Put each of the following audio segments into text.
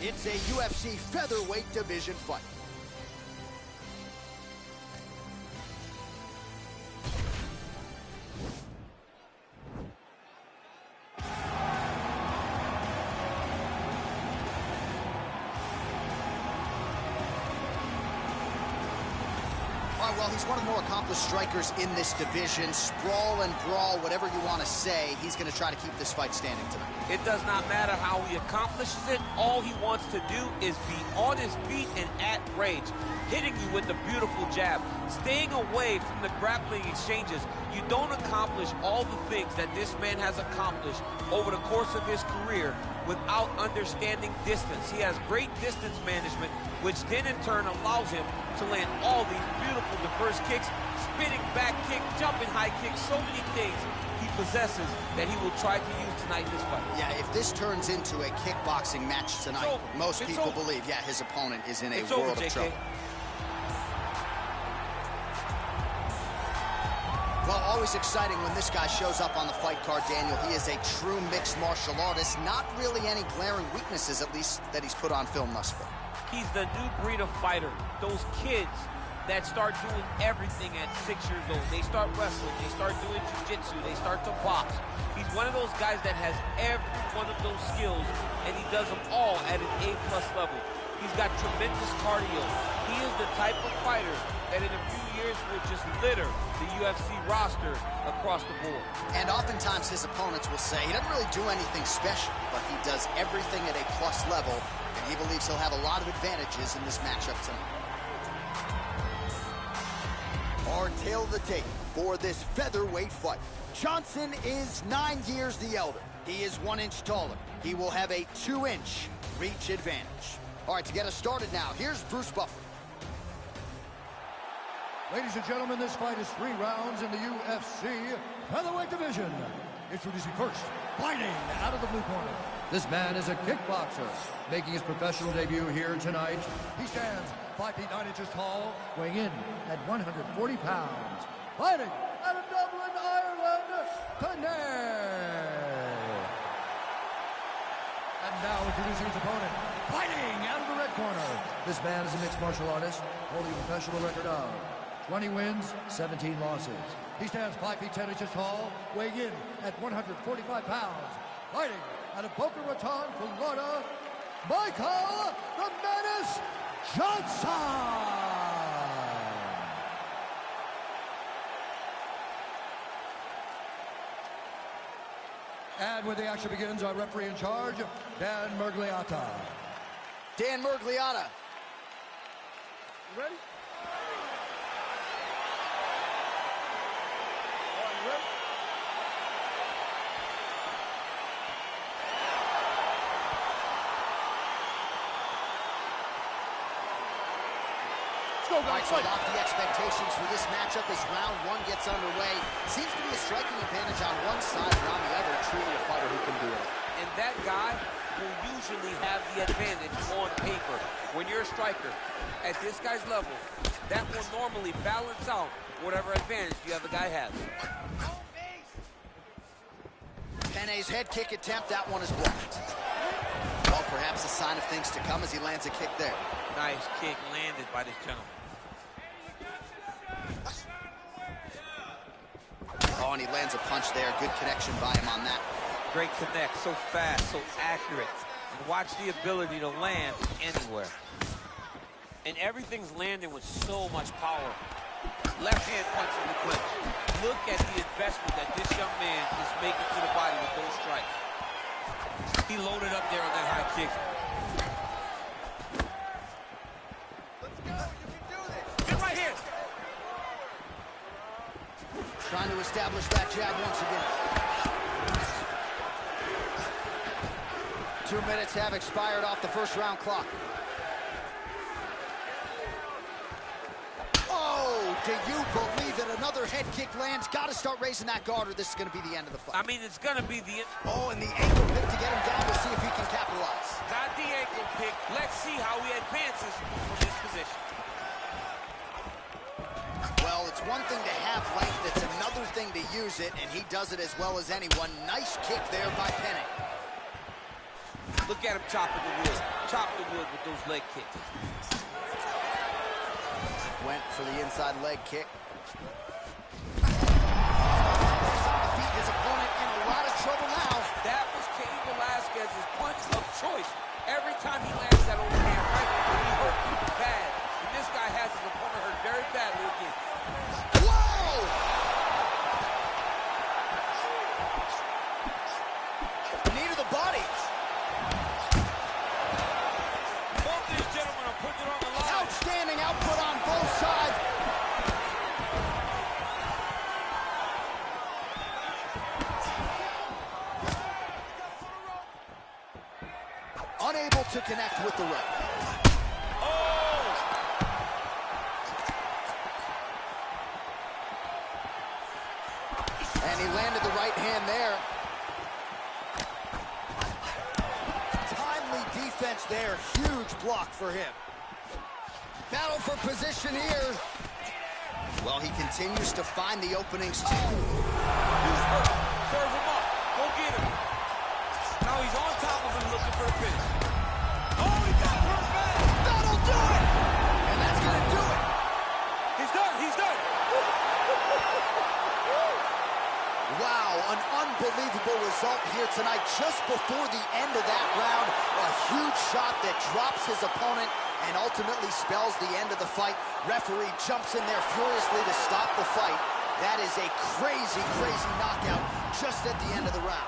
It's a UFC featherweight division fight. Well, he's one of the more accomplished strikers in this division. Sprawl and brawl, whatever you want to say, he's going to try to keep this fight standing tonight. It does not matter how he accomplishes it. All he wants to do is be on his feet and at range, hitting you with a beautiful jab, staying away from the grappling exchanges. You don't accomplish all the things that this man has accomplished over the course of his career without understanding distance. He has great distance management, which then in turn allows him to land all these beautiful diverse kicks, spinning back kick, jumping high kicks, so many things he possesses that he will try to use tonight in this fight. Yeah, if this turns into a kickboxing match tonight, most people believe, yeah, his opponent is in a world of trouble. Well, always exciting when this guy shows up on the fight card, Daniel. He is a true mixed martial artist. Not really any glaring weaknesses, at least, that he's put on film thus far. He's the new breed of fighter. Those kids that start doing everything at 6 years old. They start wrestling, they start doing jiu-jitsu, they start to box. He's one of those guys that has every one of those skills, and he does them all at an A+ level. He's got tremendous cardio. He is the type of fighter that in a few years will just litter the UFC roster across the board. And oftentimes his opponents will say he doesn't really do anything special, but he does everything at a plus level, and he believes he'll have a lot of advantages in this matchup tonight. Our tale of the tape for this featherweight fight. Johnson is 9 years the elder. He is 1 inch taller. He will have a 2-inch reach advantage. All right, to get us started now, here's Bruce Buffer. Ladies and gentlemen, this fight is 3 rounds in the UFC featherweight division. Introducing first, fighting out of the blue corner. This man is a kickboxer, making his professional debut here tonight. He stands 5 feet 9 inches tall, weighing in at 140 pounds. Fighting out of Dublin, Ireland, Tanay. And now introducing his opponent, fighting out of the red corner. This man is a mixed martial artist, holding a professional record of 20 wins, 17 losses. He stands 5 feet 10 inches tall, weighing in at 145 pounds. Fighting out of Boca Raton, Florida, Michael the Menace Johnson. And when the action begins, our referee in charge, Dan Murgliata. Dan Murgliata. You ready? All right, so lofty expectations for this matchup as round 1 gets underway. Seems to be a striking advantage on one side and on the other, truly a fighter who can do it. And that guy will usually have the advantage on paper. When you're a striker at this guy's level, that will normally balance out whatever advantage the other guy has. Penne's head kick attempt, that one is blocked. Well, perhaps a sign of things to come as he lands a kick there. Nice kick landed by this gentleman. Oh, and he lands a punch there. Good connection by him on that. Great connect, so fast, so accurate. And watch the ability to land anywhere. And everything's landing with so much power. Left hand punch in the clinch. Look at the investment that this young man is making to the body with those strikes. He loaded up there on that high kick. Let's go, you can do this. Get right here. Trying to establish that jab once again. 2 minutes have expired off the first round clock. Oh, do you believe that another head kick lands? Got to start raising that guard or this is going to be the end of the fight. I mean, it's going to be the end. Oh, and the ankle pick to get him down. We'll see if he can capitalize. Got the ankle pick. Let's see how he advances from this position. Well, it's one thing to have length, it's another thing to use it, and he does it as well as anyone. Nice kick there by Penne. Look at him chopping the wood. chop the wood with those leg kicks. Went for the inside leg kick. His opponent in a lot of trouble now. That was Cain Velasquez's punch of choice. Every time he lands that overhand right, he hurt bad. And this guy has his opponent hurt very badly again. Whoa! Knee to the body. Both these gentlemen are putting it on the line. Outstanding output on both sides. Unable to connect with the right. Oh! And he landed the right hand there. Timely defense there. Huge block for him. Battle for position here. Well, he continues to find the openings too. He's hurt. Serve him up. Go get him. Now he's on top of him looking for the finish. Oh, he got hurt bad. That'll do it. And that's going to do it. He's done. He's done. Wow, an unbelievable result here tonight. Just before the end of that round, a huge shot that drops his opponent and ultimately spells the end of the fight. Referee jumps in there furiously to stop the fight. That is a crazy, crazy knockout just at the end of the round.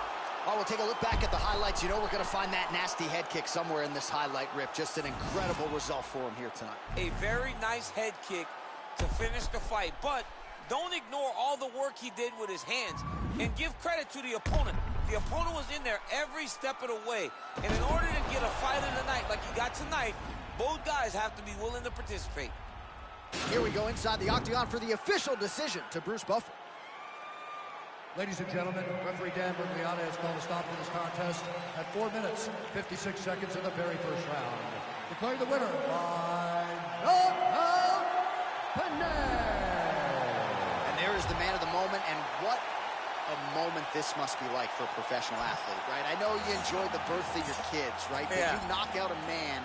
Oh, we'll take a look back at the highlights. You know we're going to find that nasty head kick somewhere in this highlight rip. Just an incredible result for him here tonight. A very nice head kick to finish the fight, but don't ignore all the work he did with his hands and give credit to the opponent. The opponent was in there every step of the way, and in order to get a fight of the night like you got tonight, both guys have to be willing to participate. Here we go inside the octagon for the official decision to Bruce Buffer. Ladies and gentlemen, referee Dan Bergliata has called a stop to this contest at 4 minutes, 56 seconds in the very first round. Declaring the winner by knockout, And there is the man of the moment, and what a moment this must be like for a professional athlete, right? I know you enjoyed the birth of your kids, right? But Yeah. you knock out a man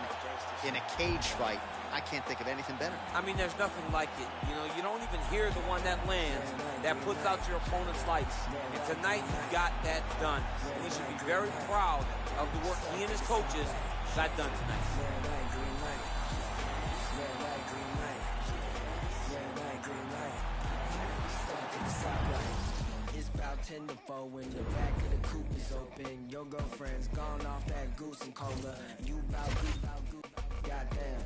in a cage fight. I can't think of anything better. I mean, there's nothing like it. You know, you don't even hear the one that lands, that puts out your opponent's lights. And tonight, you got that done. And he should be very proud of the work he and his coaches got done tonight. It's about 10 to 4 when the back of the coupe is open. Your girlfriend's gone off that goose and cola. You bout goddamn.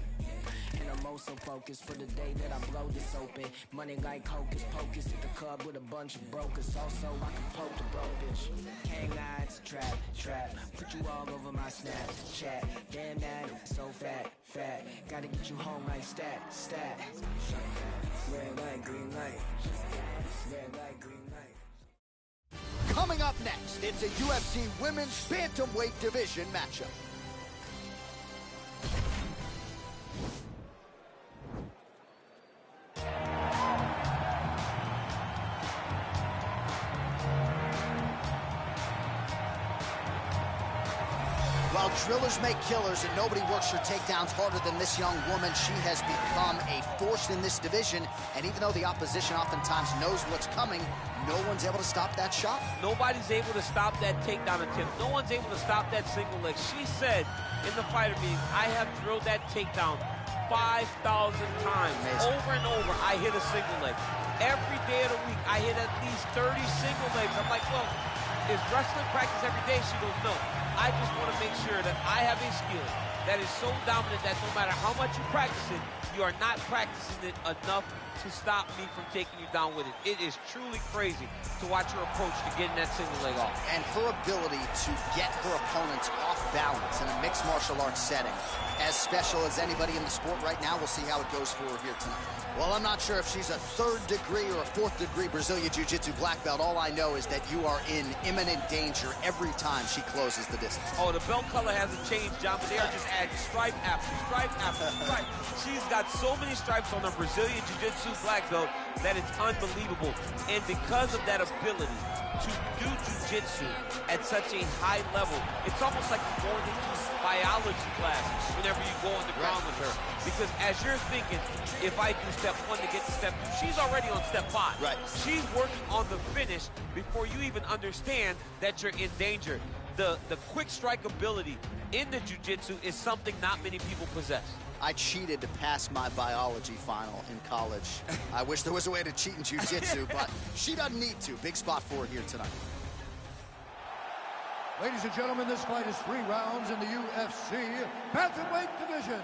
And I'm also focused for the day that I blow this open. Money like hocus pocus at the club with a bunch of brokers. Also, I can poke the broke bitch. Can't lie, it's a trap. Put you all over my Snapchat. Damn that, so fat. Gotta get you home like stat. Red light, green light. Red light, green light. Coming up next, it's a UFC Women's Bantamweight Division matchup. While drillers make killers and nobody works her takedowns harder than this young woman, she has become a force in this division. And even though the opposition oftentimes knows what's coming, no one's able to stop that shot. Nobody's able to stop that takedown attempt. No one's able to stop that single leg. She said in the fighter meeting, I have drilled that takedown 5,000 times. Amazing. Over and over, I hit a single leg. Every day of the week, I hit at least 30 single legs. I'm like, well, is wrestling practice every day? She goes, no. I just want to make sure that I have a skill that is so dominant that no matter how much you practice it, you are not practicing it enough to stop me from taking you down with it. It is truly crazy to watch her approach to getting that single leg off. And her ability to get her opponents off balance in a mixed martial arts setting, as special as anybody in the sport right now. We'll see how it goes for her here tonight. Well, I'm not sure if she's a 3rd degree or a 4th degree Brazilian Jiu-Jitsu black belt. All I know is that you are in imminent danger every time she closes the distance. Oh, the belt color hasn't changed, John, but they are just at stripe after stripe after stripe. She's got so many stripes on her Brazilian Jiu-Jitsu black belt that it's unbelievable. And because of that ability to do Jiu-Jitsu at such a high level, it's almost like you're going into biology class whenever you go on the ground with her. Because as you're thinking, if I do step 1 to get to step 2, she's already on step 5. Right. She's working on the finish before you even understand that you're in danger. The quick strike ability in the jiu-jitsu is something not many people possess. I cheated to pass my biology final in college. I wish there was a way to cheat in jiu-jitsu, but she doesn't need to. Big spot for her here tonight. Ladies and gentlemen, this fight is 3 rounds in the UFC bantamweight division.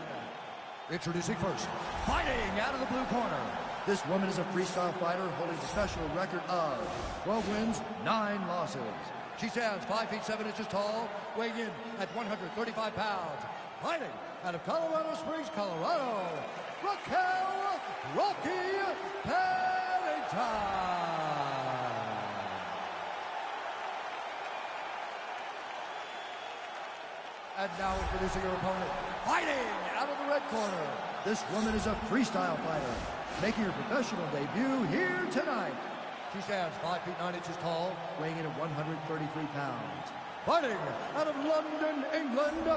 Introducing first, fighting out of the blue corner. This woman is a freestyle fighter holding a special record of 12 wins, 9 losses. She stands 5 feet 7 inches tall, weighing in at 135 pounds. Fighting out of Colorado Springs, Colorado, Raquel Rocky Pennington. And now introducing her opponent, fighting out of the red corner. This woman is a freestyle fighter, making her professional debut here tonight. She stands 5 feet 9 inches tall, weighing in at 133 pounds. Fighting out of London, England,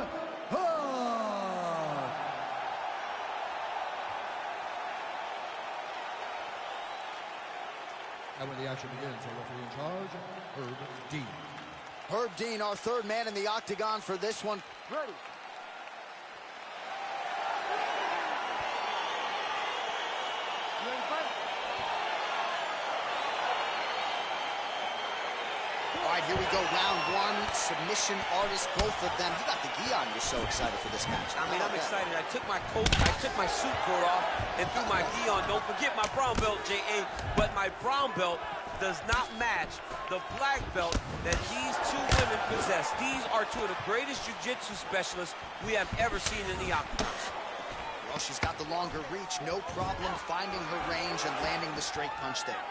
And when the action begins, our referee in charge, Herb Dean. Herb Dean, our third man in the octagon for this one. Ready. All right, here we go, round 1, submission artists, both of them. You got the gi on, you're so excited for this match. I mean, I'm excited. I took my suit coat off and threw my gi on. Don't forget my brown belt, J.A., but my brown belt does not match the black belt that these 2 women possess. These are 2 of the greatest jiu-jitsu specialists we have ever seen in the octagon. Well, she's got the longer reach, no problem finding her range and landing the straight punch there.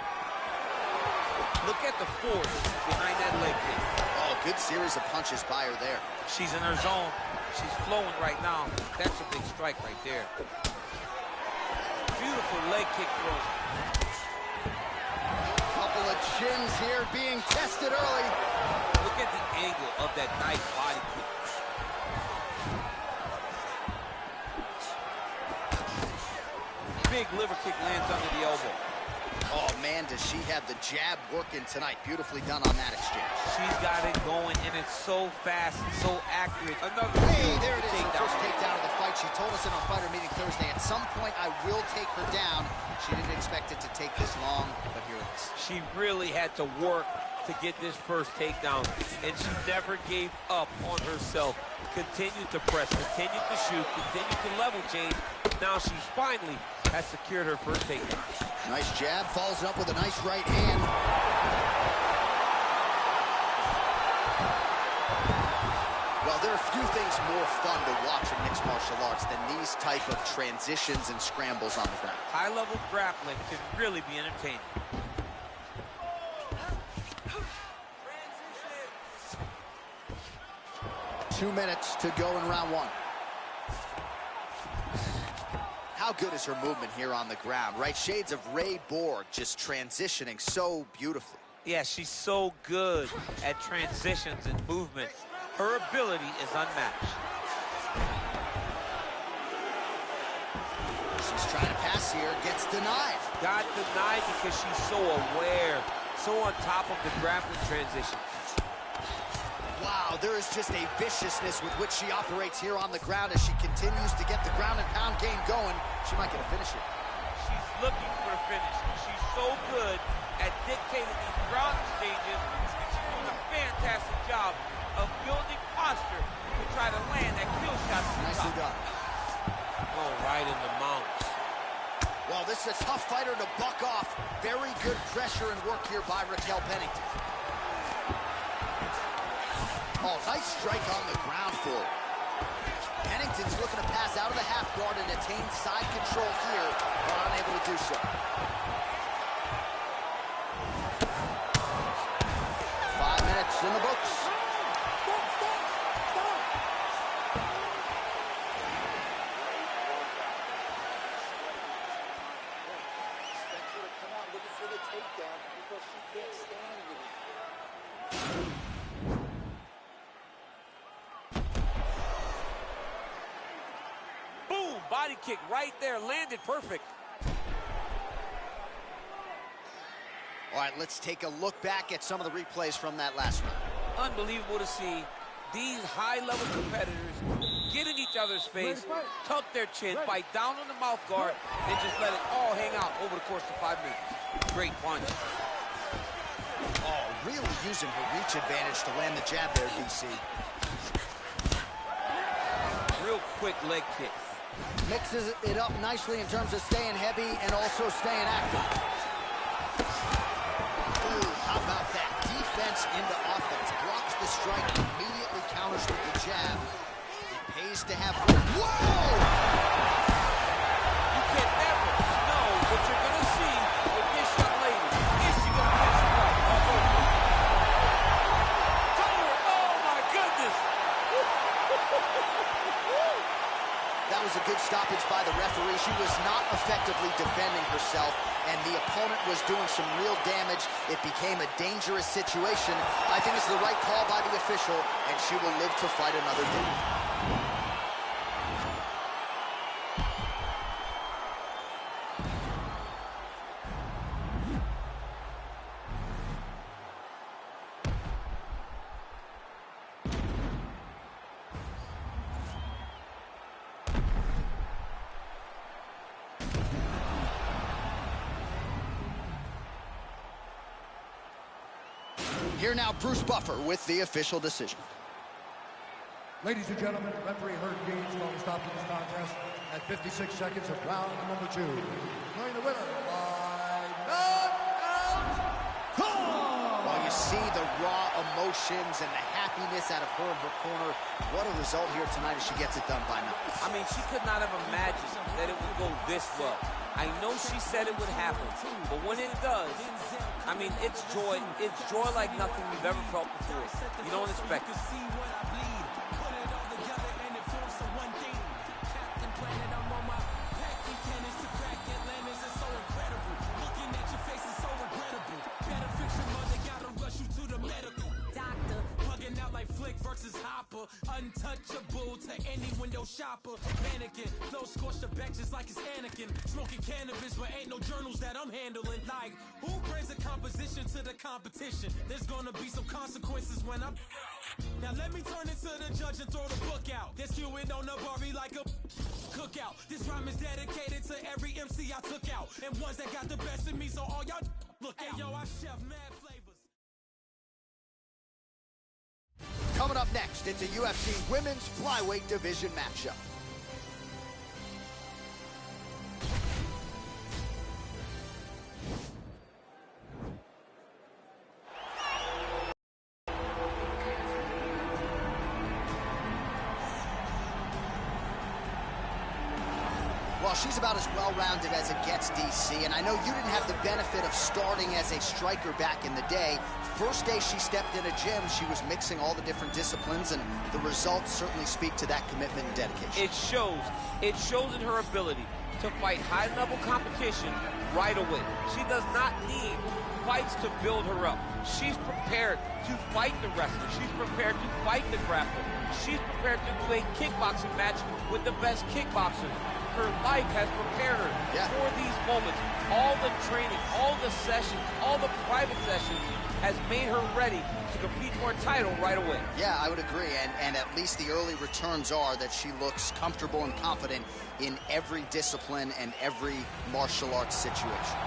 Look at the force behind that leg kick. Oh, good series of punches by her there. She's in her zone. She's flowing right now. That's a big strike right there. Beautiful leg kick throw. Couple of chins here being tested early. Look at the angle of that nice body kick. Big liver kick lands under the elbow. Oh, man, does she have the jab working tonight. Beautifully done on that exchange. She's got it going, and it's so fast and so accurate. Another there it is, the first takedown of the fight. She told us in our fighter meeting Thursday, at some point I will take her down. She didn't expect it to take this long, but here it is. She really had to work to get this first takedown, and she never gave up on herself. Continued to press, continued to shoot, continued to level change. Now she's finally has secured her first takedown. Nice jab, follows up with a nice right hand. Well, there are few things more fun to watch in mixed martial arts than these type of transitions and scrambles on the ground. High-level grappling can really be entertaining. 2 minutes to go in round 1. How good is her movement here on the ground, right? Shades of Ray Borg, just transitioning so beautifully. Yeah, she's so good at transitions and movement. Her ability is unmatched. She's trying to pass here, gets denied. Got denied because she's so aware, so on top of the grappling transition. Wow, there is just a viciousness with which she operates here on the ground as she continues to get the ground and pound game going. She might get a finish here. She's looking for a finish. She's so good at dictating these ground stages, and she's doing a fantastic job of building posture to try to land that kill shot. Nicely done. Oh, right in the mounts. Well, this is a tough fighter to buck off. Very good pressure and work here by Raquel Pennington. Oh, nice strike on the ground for her. Pennington's looking to pass out of the half guard and attain side control here, but unable to do so. 5 minutes in the books. the takedown because she can't stand with it. Boom! Body kick right there, landed perfect. All right, let's take a look back at some of the replays from that last round. Unbelievable to see these high-level competitors get in each other's face, tuck their chin, bite down on the mouth guard, and just let it all hang out over the course of 5 minutes. Great punch. Oh, really using her reach advantage to land the jab there, DC. Real quick leg kick. Mixes it up nicely in terms of staying heavy and also staying active. Ooh, how about that? Defense into offense. Blocks the strike, immediately counters with the jab. It pays to have... Whoa! You can never know what you're going to see with this young lady. Is she going to catch the right? Oh, my goodness! That was a good stoppage by the referee. She was not effectively defending herself, and the opponent was doing some real damage. It became a dangerous situation. I think it's the right call by the official, and she will live to fight another day. Here now, Bruce Buffer with the official decision. Ladies and gentlemen, referee Herb Dean's going to stop this contest at 56 seconds of round number 2. Declaring the winner by knockout. Well, you see the raw emotions and the happiness out of her in her corner. What a result here tonight as she gets it done by now. I mean, she could not have imagined that it would go this well. I know she said it would happen, but when it does, I mean, it's joy. It's joy like nothing you've ever felt before. You don't expect it. Versus Hopper, untouchable to any window shopper. Mannequin, those scorched the benches like it's Anakin. Smoking cannabis, but ain't no journals that I'm handling. Like, who brings a composition to the competition? There's gonna be some consequences when I'm... Now let me turn it to the judge and throw the book out. There's skewing on the barbie like a cookout. This rhyme is dedicated to every MC I took out, and ones that got the best in me, so all y'all look out. Hey, yo, I chef mad flavors. Coming up next, it's a UFC Women's Flyweight Division matchup. Well, she's about as well-rounded as it gets, DC, and I know you didn't have the benefit of starting as a striker back in the day. First day she stepped in a gym, she was mixing all the different disciplines, and the results certainly speak to that commitment and dedication. It shows. It shows in her ability to fight high-level competition right away. She does not need fights to build her up. She's prepared to fight the wrestler. She's prepared to fight the grappler. She's prepared to do a kickboxing match with the best kickboxers. Her life has prepared her for these moments. All the training, all the sessions, all the private sessions has made her ready to compete for a title right away. Yeah, I would agree, and at least the early returns are that she looks comfortable and confident in every discipline and every martial arts situation.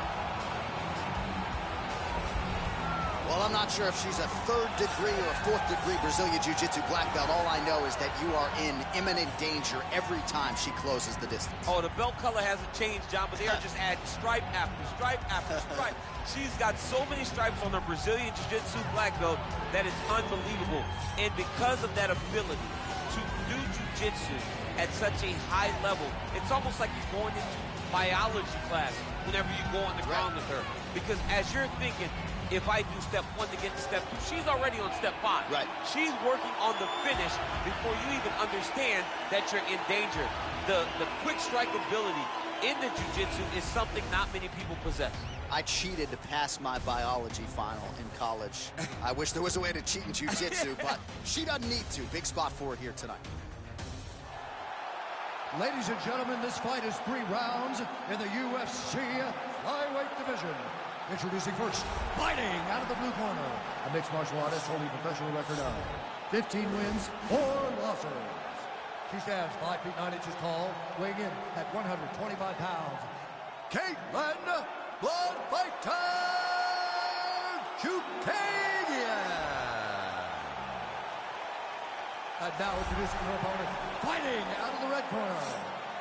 Well, I'm not sure if she's a 3rd degree or a 4th degree Brazilian Jiu-Jitsu black belt. All I know is that you are in imminent danger every time she closes the distance. Oh, the belt color hasn't changed, John, but they are just adding stripe after stripe after stripe. She's got so many stripes on her Brazilian Jiu-Jitsu black belt that it's unbelievable. And because of that ability to do Jiu-Jitsu at such a high level, it's almost like you're going into biology class whenever you go on the ground with her. Because as you're thinking, if I do step 1 to get to step 2, she's already on step 5. Right. She's working on the finish before you even understand that you're in danger. the quick strike ability in the jiu-jitsu is something not many people possess. I cheated to pass my biology final in college. I wish there was a way to cheat in jiu-jitsu, but she doesn't need to. Big spot for her here tonight. Ladies and gentlemen, this fight is 3 rounds in the UFC flyweight division. Introducing first, fighting out of the blue corner, a mixed martial artist holding a professional record of 15 wins, 4 losses. She stands 5 feet 9 inches tall, weighing in at 125 pounds. Caitlin Blood Fighter Chukagian. And now introducing her opponent, fighting out of the red corner.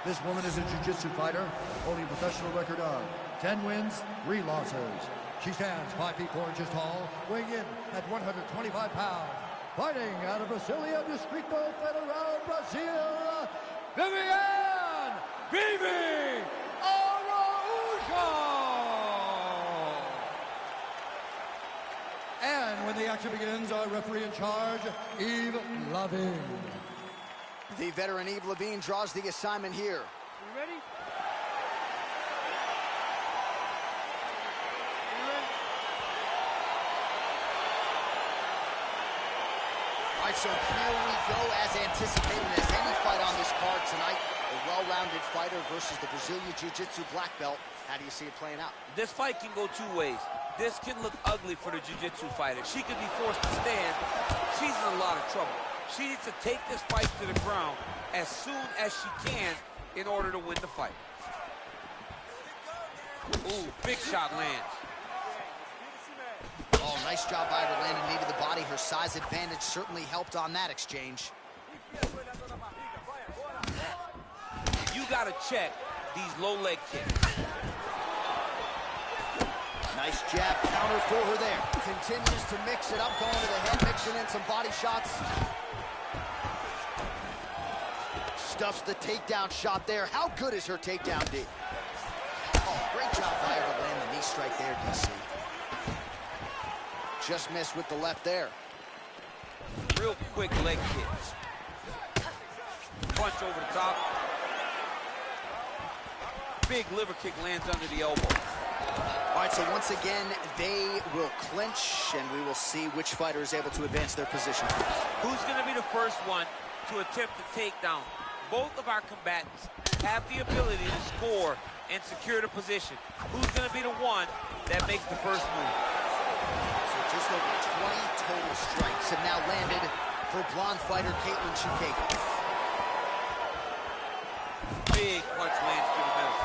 This woman is a jiu-jitsu fighter, holding a professional record of 10 wins, 3 losses. She stands 5 feet 4 inches tall, weighing in at 125 pounds. Fighting out of Brasilia, Distrito Federal, Brazil, Viviane Vivi Araújo. And when the action begins, our referee in charge, Yves Lavigne. The veteran Yves Lavigne draws the assignment here. You ready? All right, so here we go, as anticipated as any fight on this card tonight. A well-rounded fighter versus the Brazilian Jiu-Jitsu black belt. How do you see it playing out? This fight can go 2 ways. This can look ugly for the jiu-jitsu fighter. She could be forced to stand. She's in a lot of trouble. She needs to take this fight to the ground as soon as she can in order to win the fight. Ooh, big shot lands. Oh, nice job by her to land a knee to the body. Her size advantage certainly helped on that exchange. You gotta check these low leg kicks. Nice jab counter for her there. Continues to mix it up, going to the head, mixing in some body shots. Stuffs the takedown shot there. How good is her takedown, D? Oh, great job by her to land the knee strike there, DC. Just missed with the left there. Real quick leg kicks. Punch over the top. Big liver kick lands under the elbow. All right, so once again, they will clinch, and we will see which fighter is able to advance their position. Who's going to be the first one to attempt the takedown? Both of our combatants have the ability to score and secure the position. Who's going to be the one that makes the first move? So just over 20 total strikes have now landed for blonde fighter Caitlin Chukagian. Big punch lands through the middle.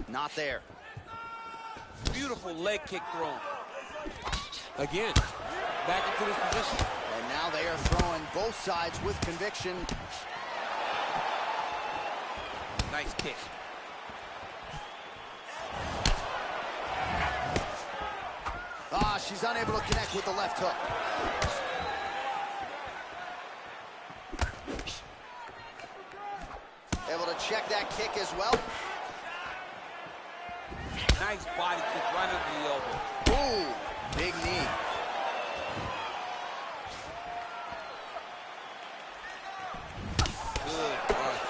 Not there. Beautiful leg kick thrown. Again, back into this position. And now they are throwing both sides with conviction. Nice kick. Ah, she's unable to connect with the left hook. Able to check that kick as well. Nice body kick right under the elbow. Ooh, big knee. Good punch.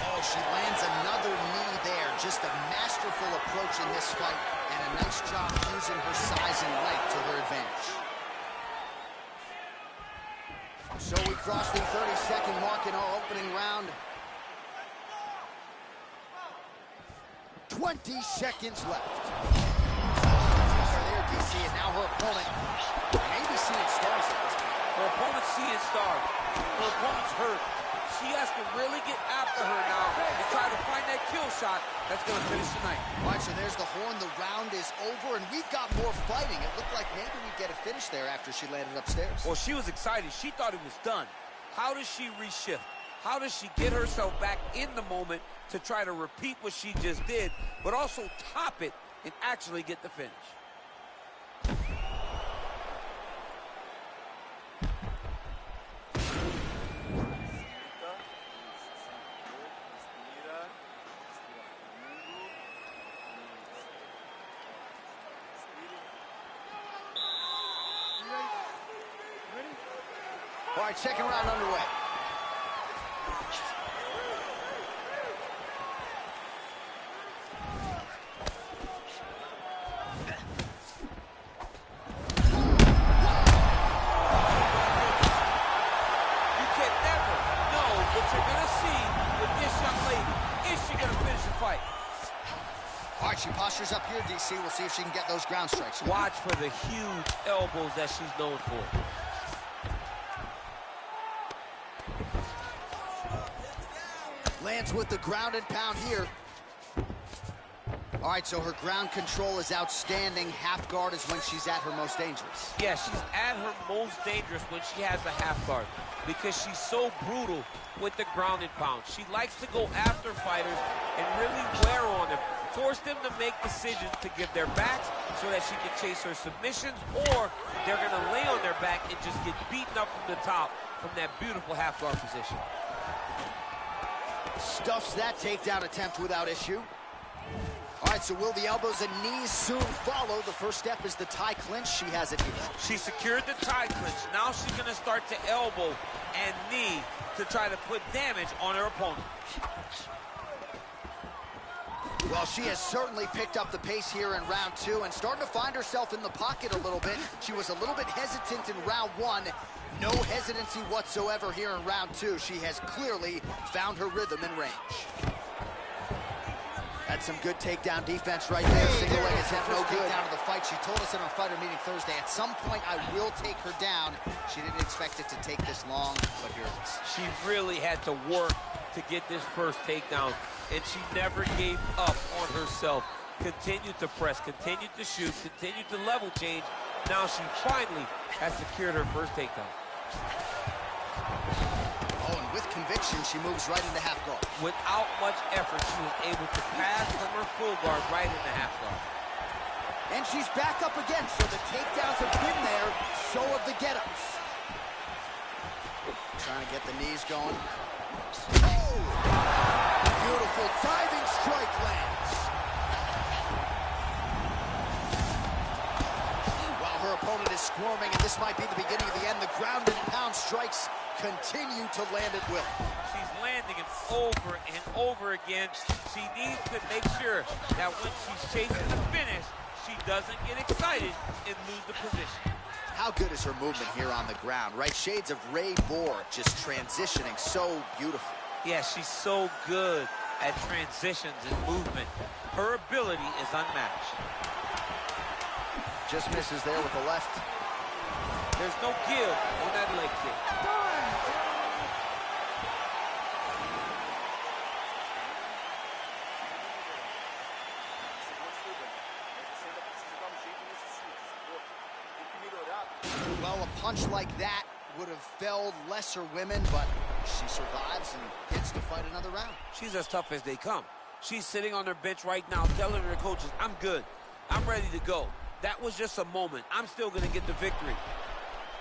Oh, she lands another knee there. Just a masterful approach in this fight, and a nice job using her size and length to her advantage. So we cross the 30-second mark in our opening round. 20 seconds left. There, DC, and now her opponent may be seeing stars at this point. Her opponent's seeing stars. Her opponent's hurt. She has to really get after her now and try to find that kill shot that's going to finish tonight. All right, so there's the horn. The round is over, and we've got more fighting. It looked like maybe we'd get a finish there after she landed upstairs. Well, she was excited. She thought it was done. How does she reshift? How does she get herself back in the moment to try to repeat what she just did, but also top it and actually get the finish? All right, second round underway. You can never know what you're going to see with this young lady. Is she going to finish the fight? All right, she postures up here, DC. We'll see if she can get those ground strikes. Watch for the huge elbows that she's known for. Lands with the ground and pound here. All right, so her ground control is outstanding. Half guard is when she's at her most dangerous. Yeah, she's at her most dangerous when she has a half guard because she's so brutal with the ground and pound. She likes to go after fighters and really wear on them, force them to make decisions to give their backs so that she can chase her submissions, or they're going to lay on their back and just get beaten up from the top from that beautiful half guard position. Stuffs that takedown attempt without issue. All right, so will the elbows and knees soon follow? The first step is the tie clinch. She has it here. She secured the tie clinch. Now she's going to start to elbow and knee to try to put damage on her opponent. Well, she has certainly picked up the pace here in round two and starting to find herself in the pocket a little bit. She was a little bit hesitant in round one. No hesitancy whatsoever here in round two. She has clearly found her rhythm and range. That's some good takedown defense right there. Single leg attempt, no good. Down to the fight. She told us in our fighter meeting Thursday, at some point I will take her down. She didn't expect it to take this long, but here it is. She really had to work to get this first takedown, and she never gave up on herself. Continued to press, continued to shoot, continued to level change. Now she finally has secured her first takedown. Oh, and with conviction, she moves right into half guard. Without much effort, she was able to pass from her full guard right into half guard. And she's back up again, so the takedowns have been there, so have the get-ups. Trying to get the knees going. Oh! Beautiful diving strike lands. While her opponent is squirming, and this might be the beginning of the end, the ground and pound strikes continue to land at will. She's landing it over and over again. She needs to make sure that when she's chasing the finish, she doesn't get excited and lose the position. How good is her movement here on the ground, right? Shades of Ray Borg, just transitioning so beautiful. Yeah, she's so good at transitions and movement. Her ability is unmatched. Just misses there with the left. There's no give on that leg kick. Well, a punch like that would have felled lesser women, but she survives and gets to fight another round. She's as tough as they come. She's sitting on her bench right now telling her coaches, I'm good. I'm ready to go. That was just a moment. I'm still going to get the victory.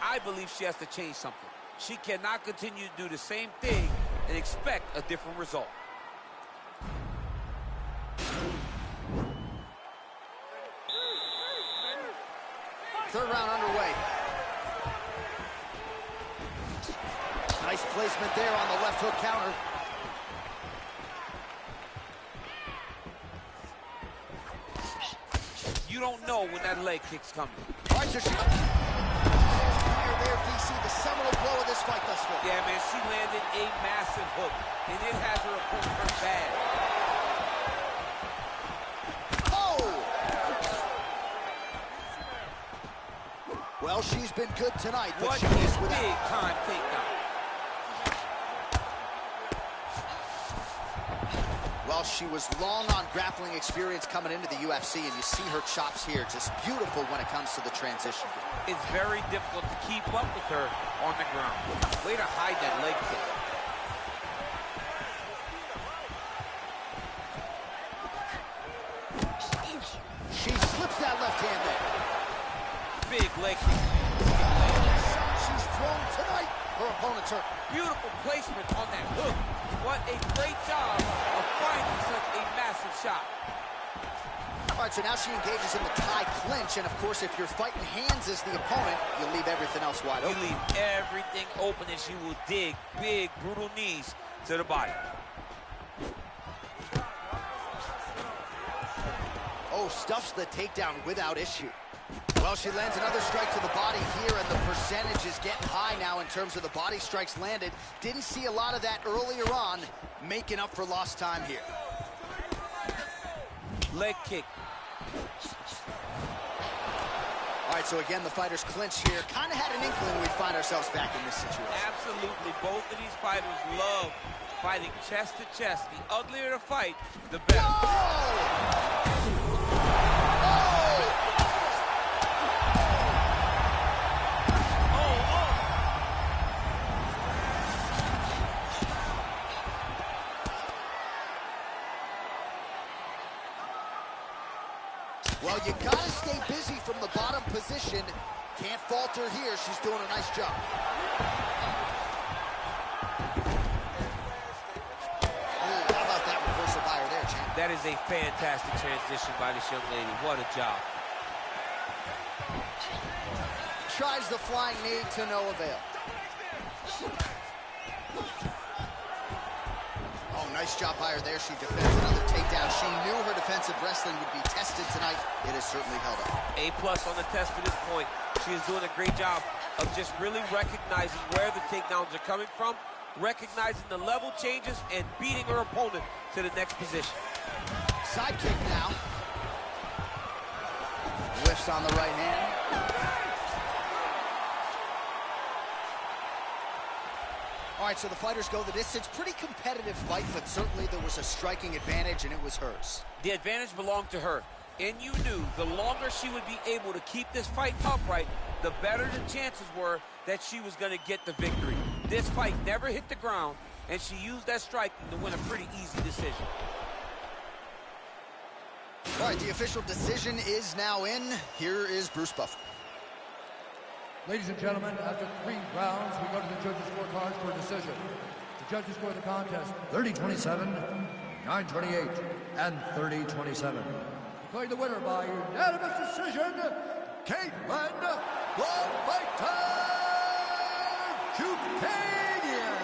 I believe she has to change something. She cannot continue to do the same thing and expect a different result. Third round underway. Nice placement there on the left hook counter. You don't know when that leg kick's coming. All right, so she... Fire there, DC, the seminal blow of this fight thus far. Yeah, man, she landed a massive hook, and it has her opponent hurt bad. Oh! Well, she's been good tonight, but What she is a without. big-time takedown. Well, she was long on grappling experience coming into the UFC, and you see her chops here, just beautiful when it comes to the transition. It's very difficult to keep up with her on the ground. Way to hide that leg kick. She slips that left hand there. Big leg kick. She's thrown tonight. Her opponent's hurt. Beautiful placement on that hook. What a great job of finding such a massive shot. All right, so now she engages in the tie clinch, and of course, if you're fighting hands as the opponent, you leave everything else wide open. You leave everything open, and she will dig big, brutal knees to the body. Oh, stuffs the takedown without issue. Well, she lands another strike to the body here, and the percentage is getting high now in terms of the body strikes landed. Didn't see a lot of that earlier on, making up for lost time here. Leg kick. All right, so again, the fighters clinch here. Kind of had an inkling we'd find ourselves back in this situation. Absolutely. Both of these fighters love fighting chest to chest. The uglier the fight, the better. Whoa! Well, you gotta stay busy from the bottom position. Can't falter here. She's doing a nice job. Ooh, how about that reversal by her there, champ? That is a fantastic transition by this young lady. What a job. Tries the flying knee to no avail. Oh, nice job by her there. She defends another takedown. She knew her defensive wrestling would be tested tonight. It has certainly held up. A+ on the test to this point. She is doing a great job of just really recognizing where the takedowns are coming from, recognizing the level changes, and beating her opponent to the next position. Side kick now. Whiffs on the right hand. All right, so the fighters go the distance. Pretty competitive fight, but certainly there was a striking advantage, and it was hers. The advantage belonged to her, and you knew the longer she would be able to keep this fight upright, the better the chances were that she was going to get the victory. This fight never hit the ground, and she used that striking to win a pretty easy decision. All right, the official decision is now in. Here is Bruce Buffer. Ladies and gentlemen, after 3 rounds, we go to the judges' scorecards for a decision. The judges score the contest 30-27, 9-28, and 30-27. Declaring the winner by unanimous decision, Caitlin "The Fighter" Chukadian.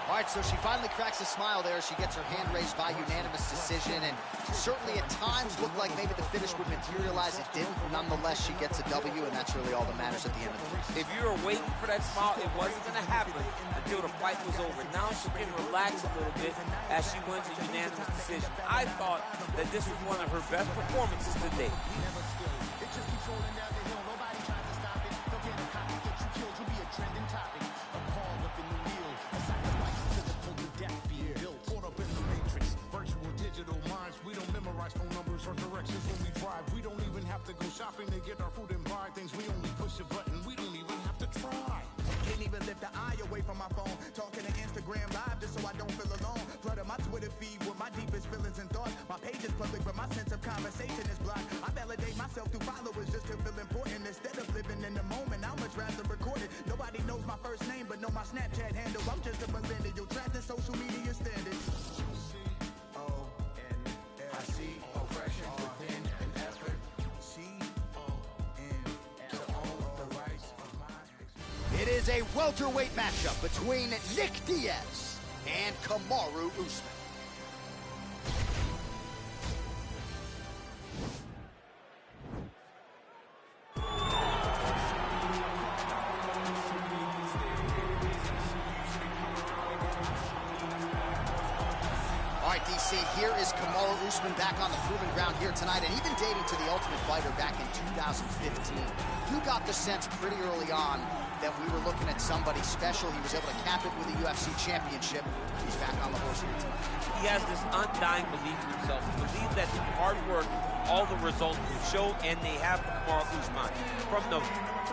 All right, so she finally cracks a smile there. She gets her hand raised by unanimous decision, and certainly at times looked like maybe the finish would materialize. It didn't. Nonetheless, she gets a W, and that's really all that matters at the end of the day. If you were waiting for that smile, it wasn't going to happen until the fight was over. Now she can relax a little bit as she wins a unanimous decision. I thought that this was one of her best performances to date. Phone numbers or directions when we drive. We don't even have to go shopping to get our food and buy things. We only push a button. We don't even have to try. Can't even lift the eye away from my phone. Talking to Instagram Live just so I don't feel alone. Flooding my Twitter feed with my deepest feelings and thoughts. My page is public, but my sense of conversation is blocked. I validate myself through followers just to feel important. Instead of living in the moment, I'd much rather record it. Nobody knows my first name, but know my Snapchat handle. I'm just a millennial, trapped in social media standards. I see oppression within an effort. It is a welterweight matchup between Nick Diaz and Kamaru Usman. All right, DC, here is Kamaru Usman back on the proven ground here tonight, and even dating to the Ultimate Fighter back in 2015. You got the sense pretty early on that we were looking at somebody special. He was able to cap it with a UFC championship. He's back on the horse here tonight. He has this undying belief in himself. He believes that through hard work, all the results will show, and they have for Kamaru Usman. From the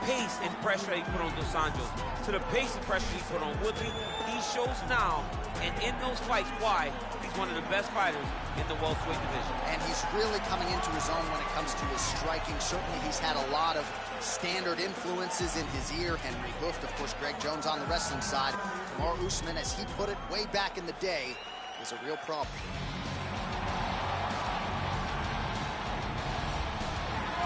pace and pressure he put on Dos Anjos to the pace and pressure he put on Woodley, he shows now, and in those fights, why he's one of the best fighters in the welterweight division. And he's really coming into his own when it comes to his striking. Certainly he's had a lot of standard influences in his ear. Henry Hooft, of course, Greg Jones on the wrestling side. Kamaru Usman, as he put it way back in the day, is a real problem.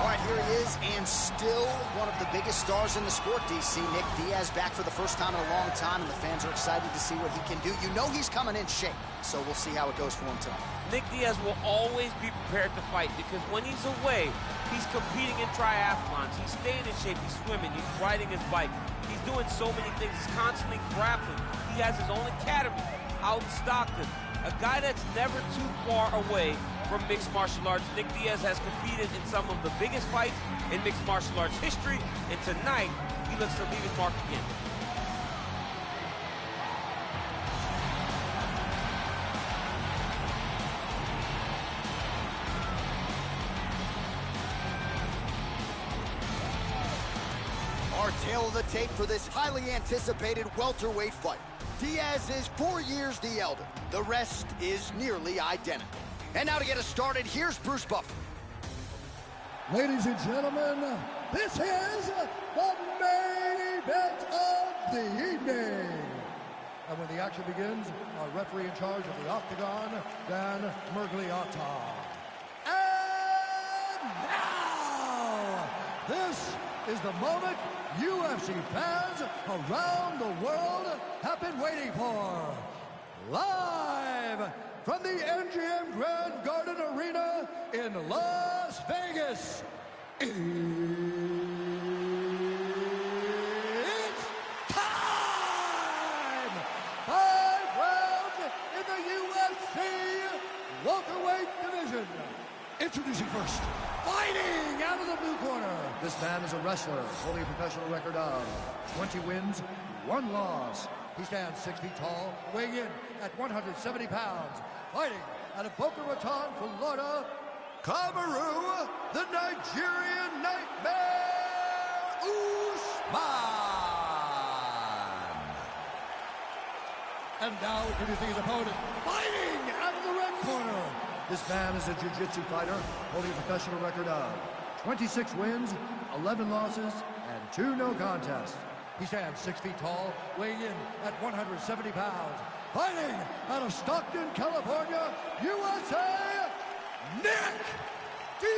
All right, here he is, and still one of the biggest stars in the sport, DC. Nick Diaz back for the first time in a long time, and the fans are excited to see what he can do. You know he's coming in shape, so we'll see how it goes for him tonight. Nick Diaz will always be prepared to fight because when he's away, he's competing in triathlons. He's staying in shape. He's swimming. He's riding his bike. He's doing so many things. He's constantly grappling. He has his own academy out in Stockton. A guy that's never too far away from mixed martial arts. Nick Diaz has competed in some of the biggest fights in mixed martial arts history, and tonight he looks to leave his mark again. Our tail of the tape for this highly anticipated welterweight fight. Diaz is 4 years the elder. The rest is nearly identical. And now to get us started, here's Bruce Buffer. Ladies and gentlemen, this is the main event of the evening. And when the action begins, our referee in charge of the Octagon, Dan Mergliotta. And now, this is the moment UFC fans around the world have been waiting for. Live from the MGM Grand Garden Arena in Las Vegas, it's time! 5 rounds in the UFC welterweight division. Introducing first, fighting out of the blue corner. This man is a wrestler, holding a professional record of 20 wins, 1 loss. He stands 6 feet tall, weighing in at 170 pounds. Fighting out of Boca Raton, Florida, Kamaru, the Nigerian Nightmare, Usman. And now introducing his opponent, fighting out of the red corner. This man is a jiu-jitsu fighter, holding a professional record of 26 wins, 11 losses, and 2 no contests. He stands 6 feet tall, weighing in at 170 pounds. Fighting out of Stockton, California, USA, Nick Diaz!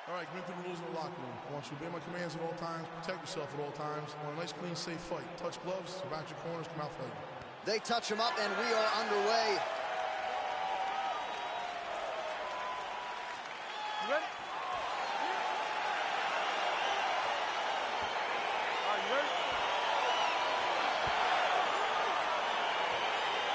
All right, commit to the rules of the locker room. I want you to obey my commands at all times, protect yourself at all times. I want a nice, clean, safe fight. Touch gloves, back your corners, come out fighting. They touch him up, and we are underway. You ready? Are you ready?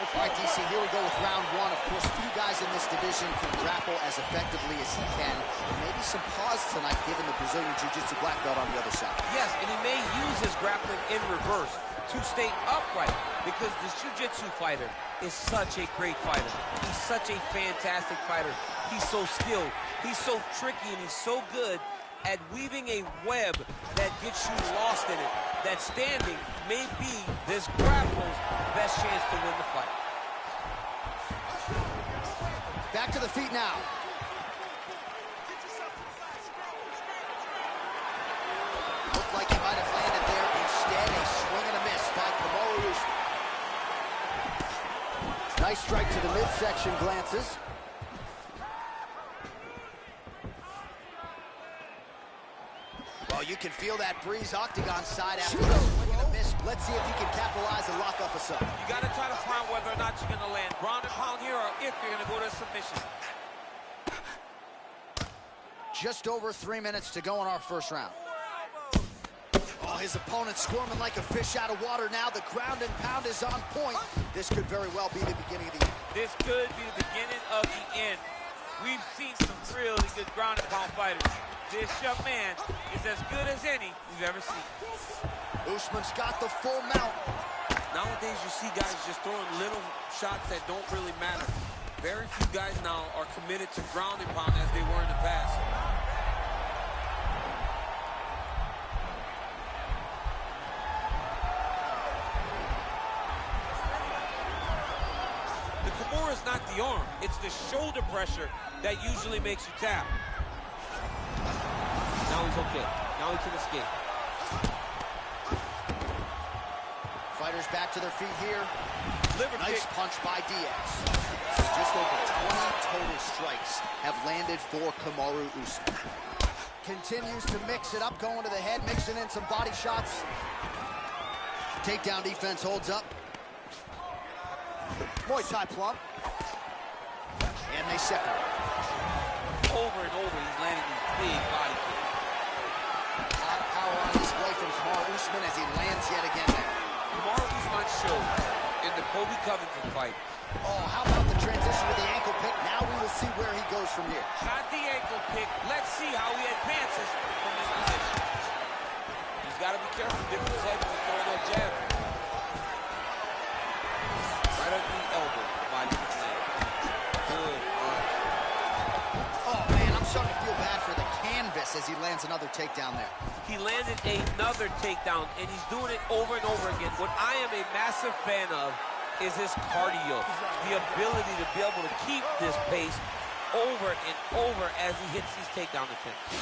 All right, DC, here we go with round 1. Of course, few guys in this division can grapple as effectively as he can. And maybe some pause tonight, given the Brazilian Jiu-Jitsu black belt on the other side. Yes, and he may use his grappling in reverse to stay upright because this jiu-jitsu fighter is such a great fighter. He's such a fantastic fighter. He's so skilled. He's so tricky, and he's so good at weaving a web that gets you lost in it. That standing may be this grappler's best chance to win the fight. Back to the feet now. Looked like he might have landed there. Instead, a swing and a miss by Kamaru Usman. Nice strike to the midsection, glances. Well, you can feel that breeze octagon side after a swing and a miss. Let's see if he can capitalize and lock up a sub. You got to try to find whether or not you're going to land ground and pound here or if you're going to go to submission. Just over 3 minutes to go in our first round. Oh, his opponent squirming like a fish out of water now. The ground and pound is on point. This could very well be the beginning of the end. This could be the beginning of the end. We've seen some really good ground and pound fighters. This young man is as good as any we've ever seen. Usman's got the full mount. Nowadays, you see guys just throwing little shots that don't really matter. Very few guys now are committed to ground and pound as they were in the past. The Kimura is not the arm. It's the shoulder pressure that usually makes you tap. Now he's okay. Now he can escape. Fighters back to their feet here. Liver Nice kick. punch by Diaz. Just over 20 total strikes have landed for Kamaru Usman. Continues to mix it up, going to the head, mixing in some body shots. Takedown defense holds up. Muay Thai plump. And they separate. Over and over, he's landing these big body kicks. A lot of power on display from Kamaru Usman as he lands yet again there. Kamaru Usman showed in the Kobe Covington fight. Oh, how about the transition to the ankle pick? Now we will see where he goes from here. Got the ankle pick. Let's see how he advances from this position. He's got to be careful, dipping his head when he throws that jab. Right under the elbow. Body his leg. Good punch. Oh, man, I'm starting to feel bad for the canvas as he lands another takedown there. He landed another takedown, and he's doing it over and over again. What I am a massive fan of is his cardio, the ability to be able to keep this pace over and over as he hits these takedown attempts.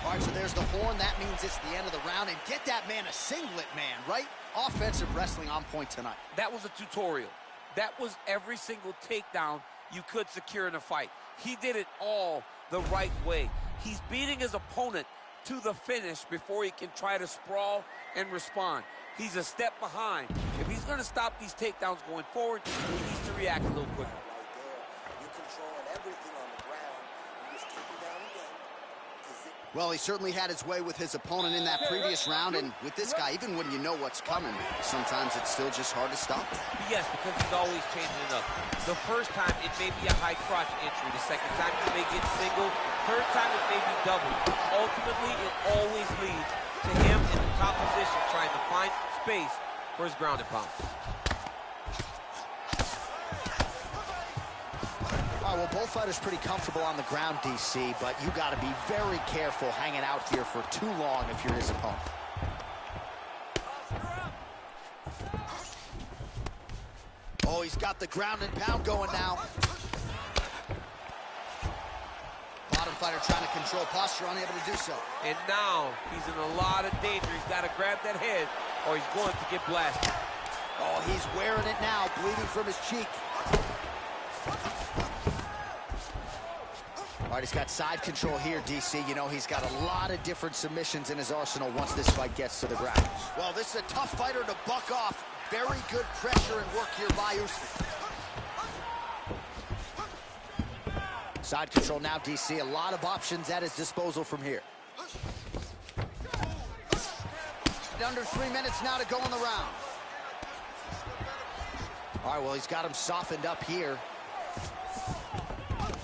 All right, so there's the horn. That means it's the end of the round. And get that man a singlet, man, right? Offensive wrestling on point tonight. That was a tutorial. That was every single takedown you could secure in a fight. He did it all the right way. He's beating his opponent to the finish before he can try to sprawl and respond. He's a step behind. If he's going to stop these takedowns going forward, he needs to react a little quicker. Right there. You're controlling everything on the ground. You just keep him down again. Well, he certainly had his way with his opponent in that previous round, and with this guy, even when you know what's coming, sometimes it's still just hard to stop. Yes, because he's always changing it up. The first time, it may be a high crotch entry. The second time, it may get single. Third time, it may be double. Ultimately, it always leads to him in the top position, trying to find space for his ground and pound. All right, well, both fighters pretty comfortable on the ground, DC, but you got to be very careful hanging out here for too long if you're his opponent. Oh, he's got the ground and pound going now. Bottom fighter trying to control posture, unable to do so. And now he's in a lot of danger. He's got to grab that head or he's going to get blasted. Oh, he's wearing it now, bleeding from his cheek. All right, he's got side control here, DC. You know, he's got a lot of different submissions in his arsenal once this fight gets to the ground. Well, this is a tough fighter to buck off. Very good pressure and work here by Usman. Side control now, DC. A lot of options at his disposal from here. Under 3 minutes now to go in the round. All right, well, he's got him softened up here.